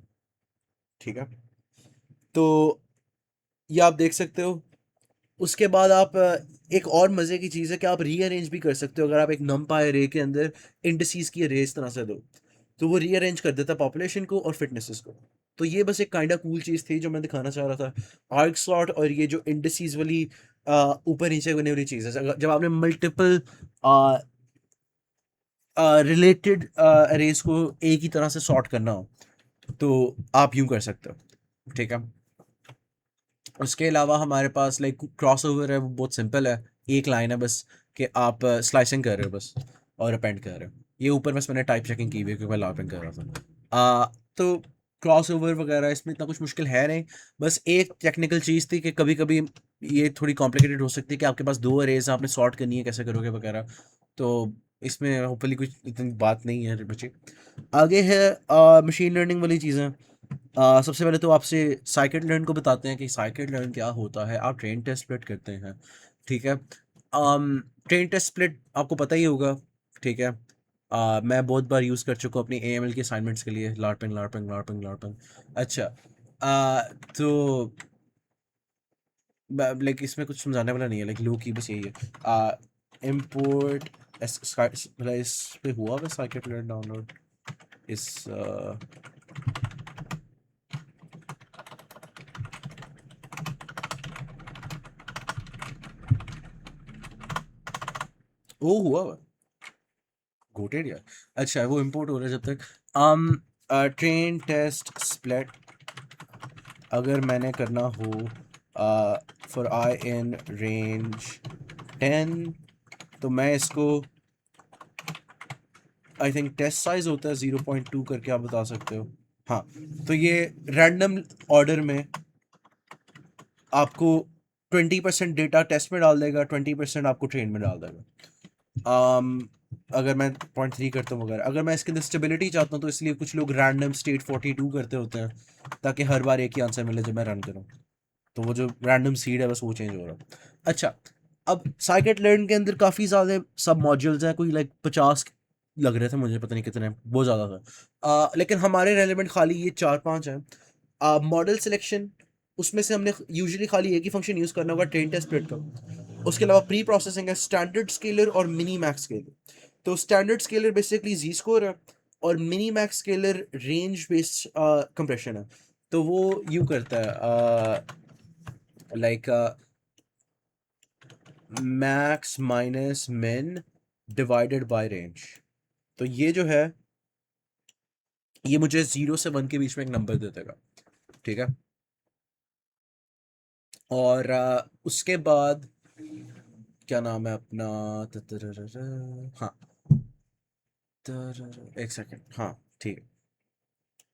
[SPEAKER 1] ठीक है, तो ये आप देख सकते हो। उसके बाद आप एक और मज़े की चीज़ है कि आप रीअरेंज भी कर सकते हो। अगर आप एक नमपाई अरे के अंदर इंडिसेस की अरे इस तरह से दो, तो वो रीअरेंज कर देता है पॉपुलेशन को और फिटनेसेस को। तो ये बस एक काइंड कूल चीज़ थी जो मैं दिखाना चाह रहा था। आर्क स्लॉट और ये जो इंडिसेस वाली ऊपर नीचे होने वाली चीज़ है, जब आपने मल्टीपल रिलेटेड अरेज को एक ही तरह से सॉर्ट करना हो, तो आप यूं कर सकते हो। ठीक है, उसके अलावा हमारे पास लाइक क्रॉस ओवर है, वो बहुत सिंपल है। एक लाइन है बस कि आप स्लाइसिंग कर रहे हो बस और अपेंड कर रहे हो। ये ऊपर बस मैंने टाइप चेकिंग की हुई है क्योंकि मैं लापिंग कर रहा था। तो क्रॉस ओवर वगैरह इसमें इतना कुछ मुश्किल है नहीं। बस एक टेक्निकल चीज़ थी कि कभी कभी ये थोड़ी कॉम्प्लिकेटेड हो सकती है कि आपके पास दो अरेज आपने सॉर्ट करनी है, कैसे करोगे वगैरह। तो इसमें होपफुली कुछ इतनी बात नहीं है बच्चे। आगे है मशीन लर्निंग वाली चीज़ें। सबसे पहले तो आपसे साइकिट लर्न को बताते हैं कि साइकिट लर्न क्या होता है। आप ट्रेन टेस्ट स्प्लिट करते हैं, ठीक है। ट्रेन टेस्ट स्प्लिट आपको पता ही होगा, ठीक है। मैं बहुत बार यूज़ कर चुका हूँ अपनी AML के असाइनमेंट्स के लिए, लार्पिंग लार्पिंग लार्पिंग लार्पिंग। अच्छा, तो लाइक इसमें कुछ समझाने वाला नहीं है, लाइक लो की बस यही है। इम्पोर्ट मतलब इस पे हुआ होगा साइकिट लर्न डाउनलोड इस वो हुआ हुआ गोटेड यार। अच्छा, वो इम्पोर्ट हो रहा है जब तक। ट्रेन टेस्ट स्प्लिट अगर मैंने करना हो फॉर आई इन रेंज 10, तो मैं इसको आई थिंक टेस्ट साइज होता है 0.2 करके आप बता सकते हो। हाँ, तो ये रैंडम ऑर्डर में आपको 20% डेटा टेस्ट में डाल देगा, 20% आपको ट्रेन में डाल देगा। अगर मैं 0.3 करता हूँ वगैरह, अगर मैं इसके अंदर स्टेबिलिटी चाहता हूँ तो इसलिए कुछ लोग रैंडम स्टेट 42 करते होते हैं ताकि हर बार एक ही आंसर मिले जब मैं रन करूँ। तो वो जो रैंडम सीड है बस वो चेंज हो रहा है। अच्छा, अब साइकिट लर्न के अंदर काफ़ी ज़्यादा सब मॉड्यूल्स हैं, कोई लाइक 50 लग रहे थे मुझे, पता नहीं कितने, बहुत ज़्यादा था। लेकिन हमारे रेलिवेंट खाली ये 4-5 हैं। मॉडल सिलेक्शन, उसमें से हमने यूजुअली खाली एक ही फंक्शन यूज़ करना होगा, ट्रेन टेस्ट स्प्लिट का। उसके अलावा प्री प्रोसेसिंग है, स्टैंडर्ड स्केलर और मिनी मैक्स स्केलर। तो स्टैंडर्ड स्केलर बेसिकली जी स्कोर है और mini max scalar range based compression है। तो वो यूँ करता है लाइक मैक्स माइनस मिन डिवाइडेड बाय रेंज। तो ये जो है ये मुझे 0 से 1 के बीच में एक नंबर दे देगा, ठीक है। और उसके बाद क्या नाम है अपना, हाँ, एक सेकेंड, हाँ, ठीक है।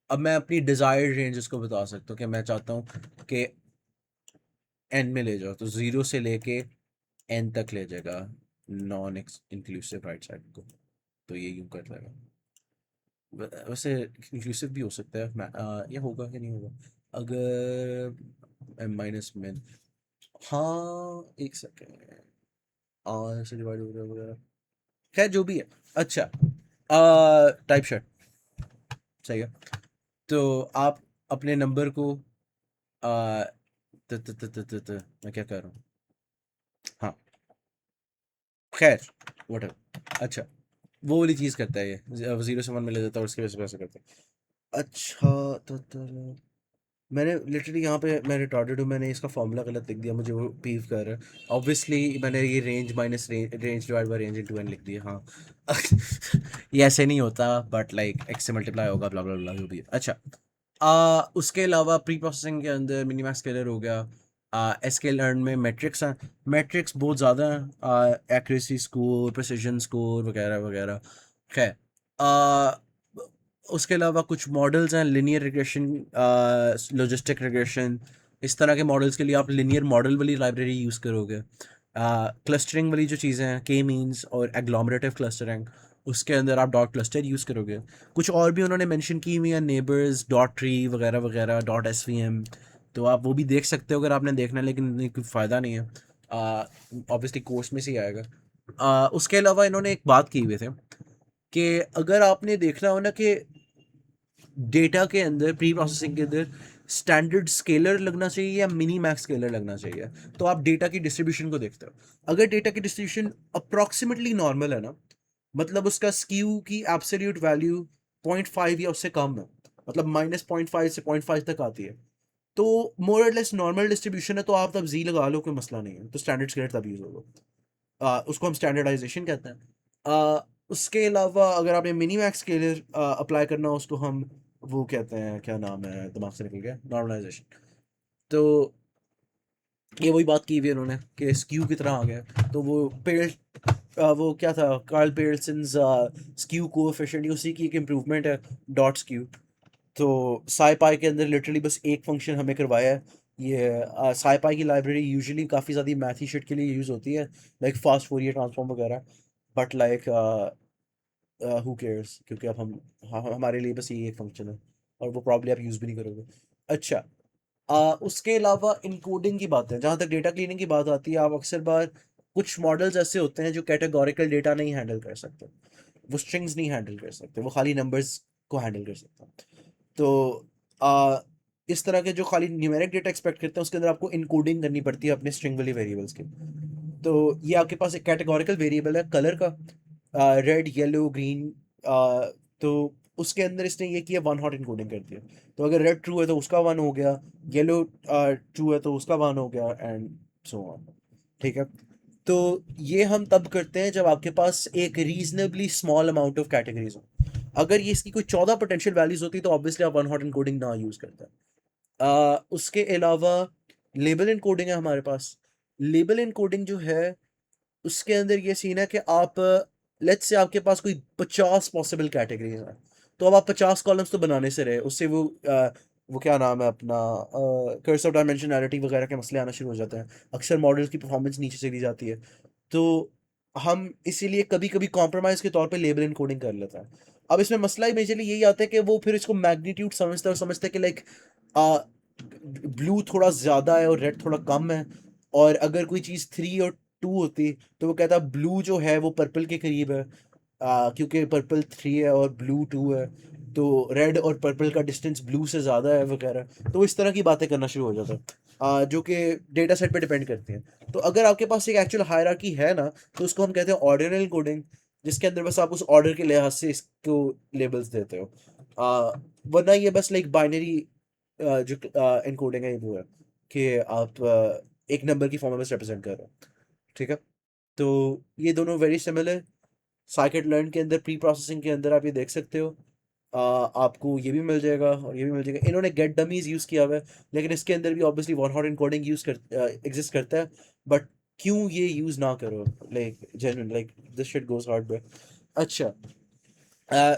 [SPEAKER 1] अब मैं अपनी डिज़ायर्ड रेंज को बता सकता हूँ कि मैं चाहता हूँ कि एन में ले जाओ, तो 0 से लेके N तक ले जाएगा, नॉन इंक्लूसिव राइट साइड को। तो ये यूं कर देगा। वैसे इंक्लूसिव भी हो सकता है। ये होगा कि नहीं होगा अगर एम माइनस में, हाँ एक सेकेंड, आर से डिवाइड हो रहा है, खैर जो भी है। अच्छा, टाइप शर्ट सही है। तो आप अपने नंबर को आ, मैं क्या कर रहा हूँ, हाँ, खैर वट। अच्छा, वो वाली चीज़ करता है ये, 0 से 1 में ले जाता है और उसकी वजह से पैसा करता है। अच्छा, मैंने लिटरली यहाँ पे मैं रिटॉर्डेड हूँ, मैंने इसका फॉर्मूला गलत लिख दिया, मुझे वो पीव कर रहा है। ऑब्वियसली मैंने ये range minus range divide by range into n लिख दिया, हाँ। ये ऐसे नहीं होता, बट लाइक x से मल्टीप्लाई होगा, ब्ला ब्ला ब्ला, जो भी है। अच्छा, उसके अलावा प्री प्रोसेसिंग के अंदर मिनिमैक्स स्केलर हो गया। एसके लर्न में मैट्रिक्स हैं, मैट्रिक्स बहुत ज़्यादा हैं, एक्यूरेसी स्कोर, प्रिसिजन स्कोर वगैरह वगैरह। खैर, उसके अलावा कुछ मॉडल्स हैं, लिनियर रिग्रेशन, लॉजिस्टिक रिग्रेशन। इस तरह के मॉडल्स के लिए आप लिनियर मॉडल वाली लाइब्रेरी यूज़ करोगे। क्लस्टरिंग वाली जो चीज़ें हैं, के मीन्स और एग्लोमरेटिव क्लस्टरिंग, उसके अंदर आप डॉट क्लस्टर यूज़ करोगे। कुछ और भी उन्होंने मेंशन की हुई हैं, नेबर्स, डॉट ट्री वगैरह वगैरह, डॉट SVM। तो आप वो भी देख सकते हो अगर आपने देखना है, लेकिन कोई फ़ायदा नहीं है, ऑब्वियसली कोर्स में से ही आएगा। उसके अलावा इन्होंने एक बात की हुई थे कि अगर आपने देखना हो ना कि डेटा के अंदर प्री प्रोसेसिंग के अंदर स्टैंडर्ड स्केलर लगना चाहिए या मिनी मैक्स स्केलर लगना चाहिए, तो आप डेटा की डिस्ट्रीब्यूशन को देखते हो। अगर डेटा की डिस्ट्रीब्यूशन अप्रॉक्सीमेटली नॉर्मल है ना, मतलब उसका स्क्यू की एब्सोल्यूट वैल्यू 0.5 या उससे कम है, मतलब -0.5 से 0.5 तक आती है, तो मोर और लेस नॉर्मल डिस्ट्रीब्यूशन है, तो आप तब जी लगा लो, कोई मसला नहीं है, तो स्टैंडर्ड स्केलर तब यूज होगा। उसको हम स्टैंडर्डाइजेशन कहते हैं। उसके अलावा अगर आपने मिनी मैक्स स्केलर अप्लाई करना हो, उसको हम वो कहते हैं, क्या नाम है, दिमाग से निकल गया, नॉर्मलाइजेशन। तो ये वही बात की हुई है उन्होंने कि स्क्यू की तरह आ गया, तो वो पेड़ वो क्या था, कार्ल पेयर्सन्स स्क्यू कोएफिशिएंट, उसी की एक इम्प्रूवमेंट है, डॉट स्क्यू। तो साईपाई के अंदर लिटरली बस एक फंक्शन हमें करवाया है। ये साईपाई की लाइब्रेरी यूजुअली काफ़ी ज़्यादा मैथी शिट के लिए यूज़ होती है, लाइक फास्ट फोरियर ट्रांसफॉर्म वगैरह। बट लाइक हु केयर्स, क्योंकि अब हमारे लिए बस ये एक फंक्शन है, और वो प्रॉब्ली आप यूज़ भी नहीं करोगे। अच्छा, उसके अलावा इनकोडिंग की बात है, जहाँ तक डेटा क्लीनिंग की बात आती है, आप अक्सर बार कुछ मॉडल्स ऐसे होते हैं जो कैटेगोरिकल डेटा नहीं हैंडल कर सकते, वो स्ट्रिंग्स नहीं हैंडल कर सकते, वो खाली नंबर्स को हैंडल कर सकते हैं। तो आ, इस तरह के जो खाली न्यूमेरिक डेटा एक्सपेक्ट करते हैं, उसके अंदर आपको इनकोडिंग करनी पड़ती है अपने स्ट्रिंग वाली वेरिएबल्स की। तो ये आपके पास एक कैटेगोरिकल वेरिएबल है कलर का, रेड येलो ग्रीन। तो उसके अंदर इसने ये किया, वन हॉट इनकोडिंग कर दिया। तो अगर रेड ट्रू है तो उसका वन हो गया, येलो ट्रू है तो उसका वन हो गया, एंड सो ऑन। ठीक है। तो ये हम तब करते हैं जब आपके पास एक reasonably small amount of categories हो। अगर ये इसकी कोई 14 पोटेंशियल वैल्यूज होती तो ऑब्वियसली आप वन हॉट इनकोडिंग ना यूज करते। उसके अलावा लेबल इनकोडिंग है हमारे पास। लेबल इनकोडिंग जो है, उसके अंदर ये सीन है कि आप लेट्स से आपके पास कोई 50 पॉसिबल कैटेगरीज हैं, तो अब आप 50 कॉलम्स तो बनाने से रहे, उससे वो क्या नाम है अपना, कर्स ऑफ डायमेंशनैलिटी वगैरह के मसले आना शुरू हो जाते हैं, अक्सर मॉडल्स की परफॉर्मेंस नीचे चली जाती है। तो हम इसीलिए कभी कभी कॉम्प्रोमाइज़ के तौर पे लेबल इनकोडिंग कर लेते हैं। अब इसमें मसला ही मेजरली यही आता है कि वो फिर इसको मैग्नीट्यूड समझते हैं, और समझते हैं कि लाइक ब्लू थोड़ा ज़्यादा है और रेड थोड़ा कम है, और अगर कोई चीज़ 3 और 2 होती तो वो कहता ब्लू जो है वो पर्पल के करीब है, क्योंकि पर्पल 3 है और ब्लू 2 है, तो रेड और पर्पल का डिस्टेंस ब्लू से ज़्यादा है वगैरह। तो इस तरह की बातें करना शुरू हो जाता है, जो कि डेटा सेट पे डिपेंड करती हैं। तो अगर आपके पास एक एक्चुअल हायरार्की है ना, तो उसको हम कहते हैं ऑर्डिनल कोडिंग, जिसके अंदर बस आप उस ऑर्डर के लिहाज से इसको लेबल्स देते हो। वरना ये बस लाइक बाइनरी जो इनकोडिंग है, ये वो है कि आप एक नंबर की फॉर्म में बस रिप्रेजेंट कर रहे हो। ठीक है। तो ये दोनों वेरी सिमिलर। साइकिट लर्न के अंदर प्री प्रोसेसिंग के अंदर आप ये देख सकते हो, आपको ये भी मिल जाएगा और ये भी मिल जाएगा। इन्होंने गेट डमीज यूज़ किया हुआ है, लेकिन इसके अंदर भी obviously one hot encoding use कर एग्जिस्ट करता है। बट क्यों ये यूज़ ना करो, like genuine, like this shit goes hard way. अच्छा,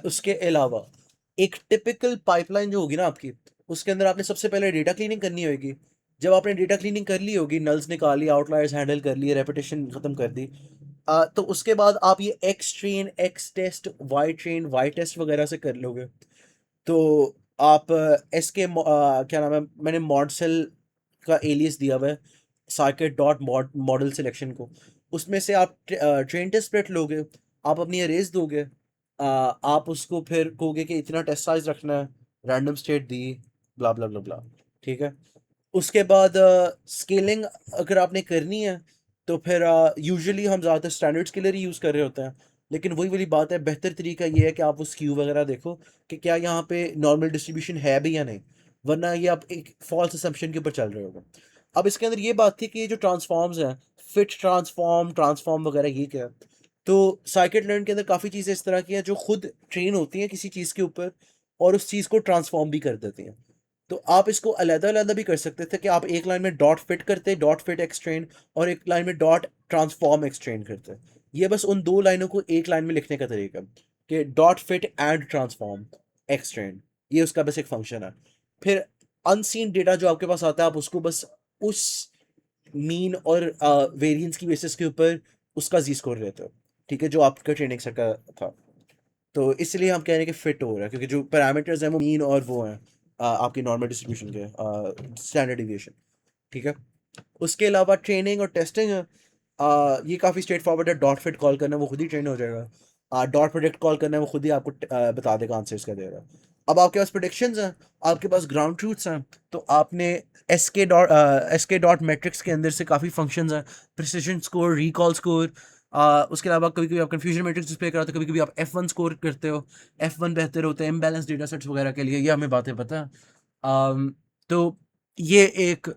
[SPEAKER 1] उसके अलावा एक टिपिकल पाइपलाइन जो होगी ना आपकी, उसके अंदर आपने सबसे पहले डेटा क्लीनिंग करनी होगी। जब आपने डेटा क्लीनिंग कर ली होगी, नल्स निकाली, आउटलायर्स हैंडल कर लिए, रेपिटेशन खत्म कर दी, तो उसके बाद आप ये x train, x test, y train, y test वगैरह से कर लोगे। तो आप इसके क्या नाम है, मैंने मॉडसेल का एलियस दिया हुआ है साइकिट डॉट मॉडल सिलेक्शन को। उसमें से आप ट्रेन टेस्ट स्प्लिट लोगे, आप अपनी अरेज दोगे, आप उसको फिर कहोगे कि इतना टेस्ट साइज रखना है, रैंडम स्टेट दी, ब्ला ब्ला ब्ला ब्ला। ठीक है। उसके बाद स्केलिंग अगर आपने करनी है, तो फिर यूजुअली हम ज़्यादातर स्टैंडर्ड्स के लिए ही यूज़ कर रहे होते हैं। लेकिन वही वाली बात है, बेहतर तरीका ये है कि आप उस क्यू वगैरह देखो कि क्या यहाँ पे नॉर्मल डिस्ट्रीब्यूशन है भी या नहीं, वरना ये आप एक फॉल्स असम्पशन के ऊपर चल रहे होगे। अब इसके अंदर ये बात थी कि ये जो ट्रांसफॉर्म्स हैं, फिट ट्रांसफॉर्म, ट्रांसफॉर्म वगैरह, ये क्या है। तो साइकिट लर्न के अंदर काफ़ी चीज़ें इस तरह की हैं जो खुद ट्रेन होती हैं किसी चीज़ के ऊपर, और उस चीज़ को ट्रांसफॉर्म भी कर देती हैं। तो आप इसको अलग-अलग भी कर सकते थे कि आप एक लाइन में डॉट फिट करते, डॉट फिट एक्सट्रेंड, और एक लाइन में डॉट ट्रांसफॉर्म एक्सट्रेंड करते। ये बस उन दो लाइनों को एक लाइन में लिखने का तरीका है कि डॉट फिट एंड ट्रांसफॉर्म एक्सट्रेंड, ये उसका बस एक फंक्शन है। फिर अनसीन डेटा जो आपके पास आता है, आप उसको बस उस मीन और वेरिएंस की बेसिस के ऊपर उसका जी स्कोर लेते हो। ठीक है, जो आपका ट्रेनिंग सेट का था। तो इसलिए हम कह रहे हैं कि फिट हो रहा है, क्योंकि जो पैरामीटर्स हैं वो मीन और वो हैं आपकी नॉर्मल डिस्ट्रीब्यूशन के स्टैंडर्ड डिविएशन। ठीक है। उसके अलावा ट्रेनिंग और टेस्टिंग है। ये काफ़ी स्ट्रेट फॉरवर्ड है। डॉट फिट कॉल करना वो खुद ही ट्रेन हो जाएगा। डॉट प्रोडक्ट कॉल करना है वो खुद ही आपको बता देगा, आंसर इसका देगा। अब आपके पास प्रोडिक्शंस हैं, आपके पास ग्राउंड ट्रूथ्स हैं, तो आपने एस के डॉट मैट्रिक्स के अंदर से काफ़ी फंक्शंस हैं। प्रिसिजन स्कोर, रिकॉल स्कोर, उसके अलावा कभी कभी आप कन्फ्यूजन मैट्रिक्स डिस्प्ले कराते हो, कभी कभी आप F1 स्कोर करते हो। F1 बेहतर होते हैं इम्बैलेंस डेटा सेट्स वगैरह के लिए, ये हमें बातें पता है। तो ये एक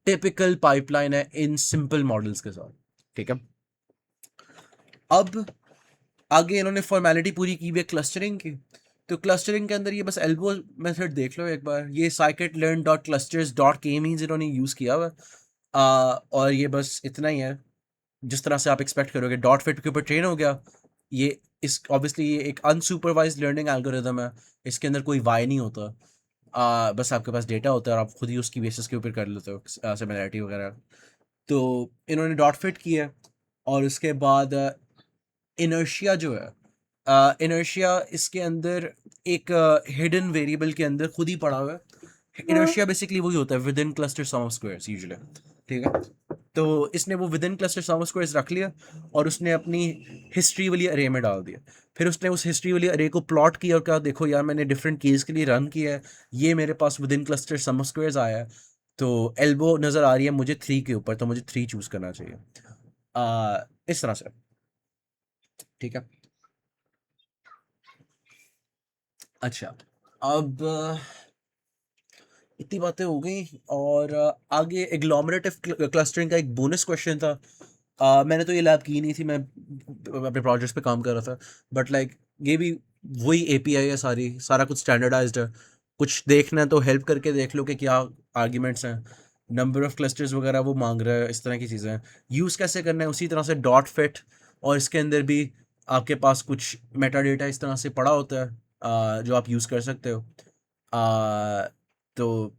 [SPEAKER 1] टिपिकल पाइपलाइन है इन सिंपल मॉडल्स के साथ, ठीक है। अब आगे इन्होंने फॉर्मेलिटी पूरी की हुई है क्लस्टरिंग की। तो क्लस्टरिंग के अंदर ये बस एल्बो मेथड देख लो एक बार, ये scikit learn dot clusters dot के मीन्स इन्होंने यूज़ किया हुआ है। और ये बस इतना ही है, जिस तरह से आप एक्सपेक्ट करोगे डॉट फिट के ऊपर ट्रेन हो गया। ये इस ऑब्वियसली ये एक अनसुपरवाइज्ड लर्निंग एल्गोरिदम है, इसके अंदर कोई वाई नहीं होता। बस आपके पास डेटा होता है और आप खुद ही उसकी बेसिस के ऊपर कर लेते हो सिमिलैरिटी वगैरह। तो इन्होंने डॉट फिट किया है। और उसके बाद इनर्शिया जो है, इनर्शिया इसके अंदर एक हिडन वेरिएबल के अंदर खुद ही पड़ा हुआ है। इनर्शिया बेसिकली वही होता है within cluster sum of squares usually, ठीक है। तो इसने वो within cluster sum of squares रख लिया और उसने अपनी हिस्ट्री वाली अरे में डाल दिया। फिर उसने उस हिस्ट्री वाली अरे को प्लॉट किया और कहा देखो यार मैंने डिफरेंट केस के लिए रन किया है, ये मेरे पास within cluster sum of squares आया है। तो एल्बो नज़र आ रही है मुझे 3 के ऊपर, तो मुझे 3 चूज़ करना चाहिए। इस तरह से, ठीक है। अच्छा, अब इतनी बातें हो गई और आगे एग्लोमरेटिव क्लस्टरिंग का एक बोनस क्वेश्चन था। मैंने तो ये लैब की नहीं थी, मैं अपने प्रोजेक्ट्स पे काम कर रहा था। बट लाइक ये भी वही एपीआई है, सारा कुछ स्टैंडर्डाइज्ड है। कुछ देखना है तो हेल्प करके देख लो कि क्या आर्ग्यूमेंट्स हैं, नंबर ऑफ क्लस्टर्स वगैरह वो मांग रहा है, इस तरह की चीज़ें हैं। यूज़ कैसे करना है उसी तरह से डॉट फिट, और इसके अंदर भी आपके पास कुछ मेटा डेटा इस तरह से पड़ा होता है जो आप यूज़ कर सकते हो। आ, तो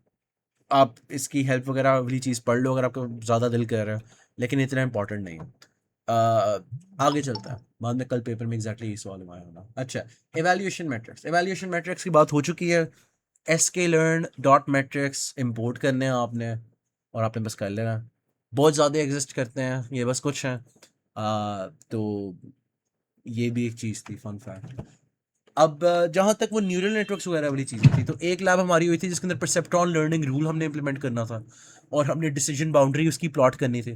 [SPEAKER 1] आप इसकी हेल्प वगैरह वाली चीज़ पढ़ लो अगर आपका ज़्यादा दिल कर रहा है, लेकिन इतना इंपॉर्टेंट नहीं है। आगे चलता है, बाद में कल पेपर में एग्जैक्टली यही सवाल आया होना। अच्छा, एवेल्यूएशन मैट्रिक्स की बात हो चुकी है। एस के लर्न डॉट मैट्रिक्स इम्पोर्ट करने हैं आपने, और आपने बस कर लेना है। बहुत ज़्यादा एग्जिस्ट करते हैं, ये बस कुछ हैं। तो ये भी एक चीज़ थी, फन फैक्ट। अब जहाँ तक वो न्यूरल नेटवर्क्स वगैरह वाली चीज़ें थी, तो एक लैब हमारी हुई थी जिसके अंदर परसेप्ट्रॉन लर्निंग रूल हमने इंप्लीमेंट करना था, और हमने डिसीजन बाउंड्री उसकी प्लॉट करनी थी।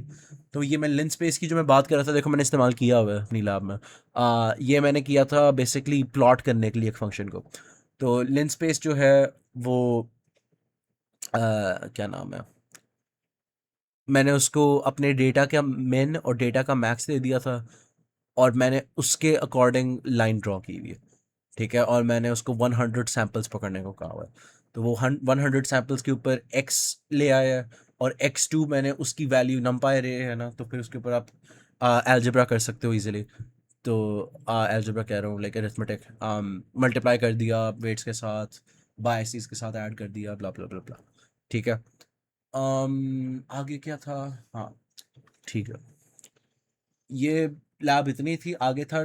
[SPEAKER 1] तो ये मैं लिन स्पेस की जो मैं बात कर रहा था, देखो मैंने इस्तेमाल किया हुआ है अपनी लैब में। ये मैंने किया था बेसिकली प्लॉट करने के लिए एक फंक्शन को। तो लिन स्पेस जो है वो क्या नाम है, मैंने उसको अपने डेटा का मिन और डेटा का मैक्स दे दिया था, और मैंने उसके अकॉर्डिंग लाइन ड्रॉ की हुई है, ठीक है। और मैंने उसको 100 सैंपल्स पकड़ने को कहा हुआ है। तो वो 100 सैंपल्स के ऊपर एक्स ले आया है, और x2 मैंने उसकी वैल्यू नमपाई रे है ना, तो फिर उसके ऊपर आप एल्जेब्रा कर सकते हो इजीली। तो एल्जेब्रा कह रहा हूँ लाइक अरिथमेटिक, मल्टीप्लाई कर दिया वेट्स के साथ, बायसेस के साथ ऐड कर दिया, ब्ला ब्ला ब्ला ब्ला, ठीक है। आगे क्या था? हाँ, ठीक है। ये लैब इतनी थी। आगे था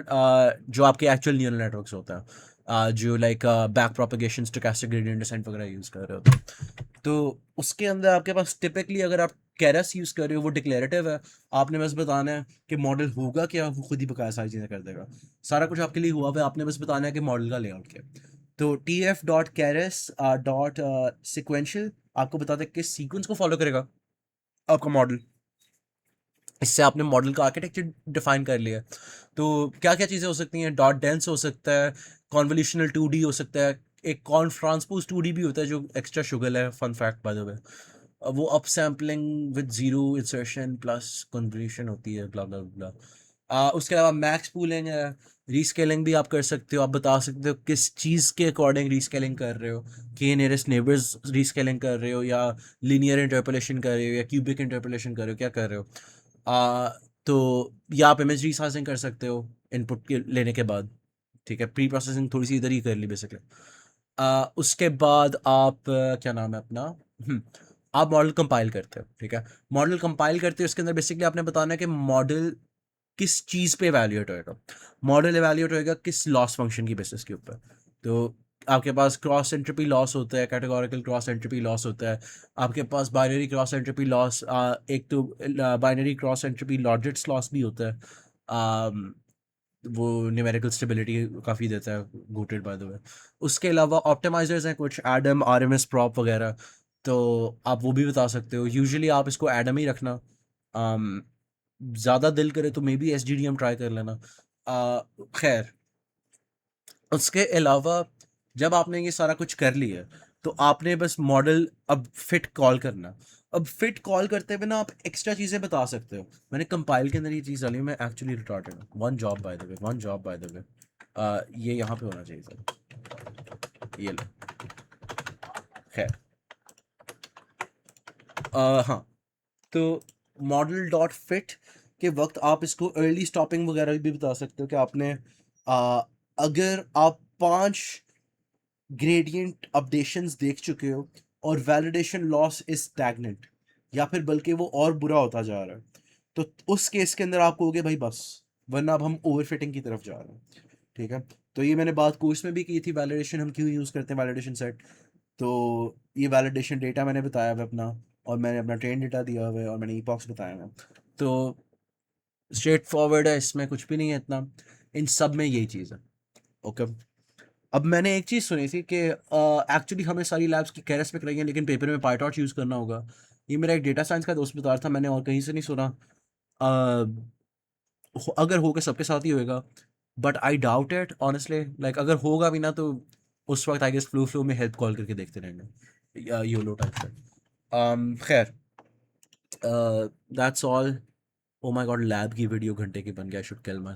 [SPEAKER 1] जो आपके एक्चुअल न्यूरल नेटवर्क्स होता है, जो like back propagation, stochastic gradient descent वगैरह यूज़ कर रहे होते हैं। तो उसके अंदर आपके पास टिपिकली अगर आप केरस यूज़ कर रहे हो वो डिक्लेरेटिव है। आपने बस बताना है कि मॉडल होगा क्या, वो खुद ही बकाया सारी चीज़ें कर देगा। सारा कुछ आपके लिए हुआ हुआ है, आपने बस बताना है कि मॉडल का लेआउट क्या है। तो T F dot Keras dot sequential आपको बताता है किस सीक्वेंस को फॉलो करेगा आपका मॉडल। इससे आपने मॉडल का आर्किटेक्चर डिफाइन कर लिया। तो क्या क्या चीज़ें हो सकती हैं? डॉट डेंस हो सकता है, कॉन्वोल्यूशनल 2D हो सकता है, एक कॉन ट्रांसपोज 2D भी होता है जो एक्स्ट्रा शुगल है, fun fact by the way. वो up sampling with zero insertion plus convolution होती है, ब्ला ब्ला ब्ला। उसके अलावा मैक्स पूलिंग है, रीस्केलिंग भी आप कर सकते हो। आप बता सकते हो किस चीज़ के अकॉर्डिंग रीस्केलिंग कर रहे हो, के नियरेस्ट नेबर्स रीस्केलिंग कर रहे हो, या लीनियर इंटरपोलेशन कर रहे हो, या क्यूबिक इंटरपोलेशन कर रहे हो, क्या कर रहे हो। आ, तो या आप इमेज रीसाइजिंग कर सकते हो इनपुट के लेने के बाद, ठीक है। प्री प्रोसेसिंग थोड़ी सी इधर ही कर ली बेसिकली। उसके बाद आप क्या नाम है अपना, हम्म, आप मॉडल कंपाइल करते हो, ठीक है। मॉडल कंपाइल करते हो, इसके अंदर बेसिकली आपने बताना है कि मॉडल किस चीज़ पे एवेल्यूएट होएगा। मॉडल एवेल्यूएट होएगा किस लॉस फंक्शन की बेसिस के ऊपर। तो आपके पास क्रॉस एंट्रोपी लॉस होता है, कैटेगोरिकल क्रॉस एंट्रोपी लॉस होता है, आपके पास बाइनरी क्रॉस एंट्रोपी लॉस, एक तो बाइनरी क्रॉस एंट्रोपी लॉर्डेट्स लॉस भी होता है। um, वो न्यूमेरिकल स्टेबिलिटी काफ़ी देता है, गुटेड बाय द वे। उसके अलावा ऑप्टिमाइजर्स हैं कुछ, एडम, आरएमएस प्रॉप वगैरह, तो आप वो भी बता सकते हो। यूजुअली आप इसको एडम ही रखना। ज़्यादा दिल करे तो मे बी एस ट्राई कर लेना। खैर, उसके अलावा जब आपने ये सारा कुछ कर लिया तो आपने बस मॉडल अब फिट कॉल करना। अब फिट कॉल करते हुए ना आप एक्स्ट्रा चीज़ें बता सकते हो। मैंने कंपाइल के अंदर ये चीज़ डाली, मैं एक्चुअली रिटार्टेड हूँ। One job by the way, one job by the वे। ये यहाँ पे होना चाहिए सर, ये लो। खैर, हाँ, तो मॉडल डॉट फिट के वक्त आप इसको अर्ली स्टॉपिंग वगैरह भी बता सकते हो कि आपने अगर आप 5 ग्रेडियंट अपडेशंस देख चुके हो और वैलिडेशन लॉस इज स्टैग्नेंट, या फिर बल्कि वो और बुरा होता जा रहा है, तो उस केस के अंदर आप कहोगे भाई बस, वरना अब हम ओवरफिटिंग की तरफ जा रहे हैं। ठीक है, तो ये मैंने बात कोर्स में भी की थी, वैलिडेशन हम क्यों यूज़ करते हैं वैलिडेशन सेट। तो ये वैलिडेशन डेटा मैंने बताया हुआ है अपना, और मैंने अपना ट्रेन डेटा दिया हुआ है, और मैंने ईपॉक्स बताया हुआ है। तो स्ट्रेट फॉरवर्ड है, इसमें कुछ भी नहीं है इतना, इन सब में यही चीज़ है। ओके, अब मैंने एक चीज़ सुनी थी कि एक्चुअली हमें सारी लैब्स की केरस पे कराई है, लेकिन पेपर में पाईटॉर्च यूज़ करना होगा। ये मेरा एक डेटा साइंस का दोस्त बता रहा था, मैंने और कहीं से नहीं सुना। अगर होगा सबके साथ ही होएगा, but I doubt it honestly. Like अगर होगा भी ना तो उस वक्त आई गेस फ्लो में हेल्प कॉल करके देखते रहेंगे, योलो टाइप से। खैर, that's all. Oh my God, lab की वीडियो घंटे की बन गया, आई शुड किल माई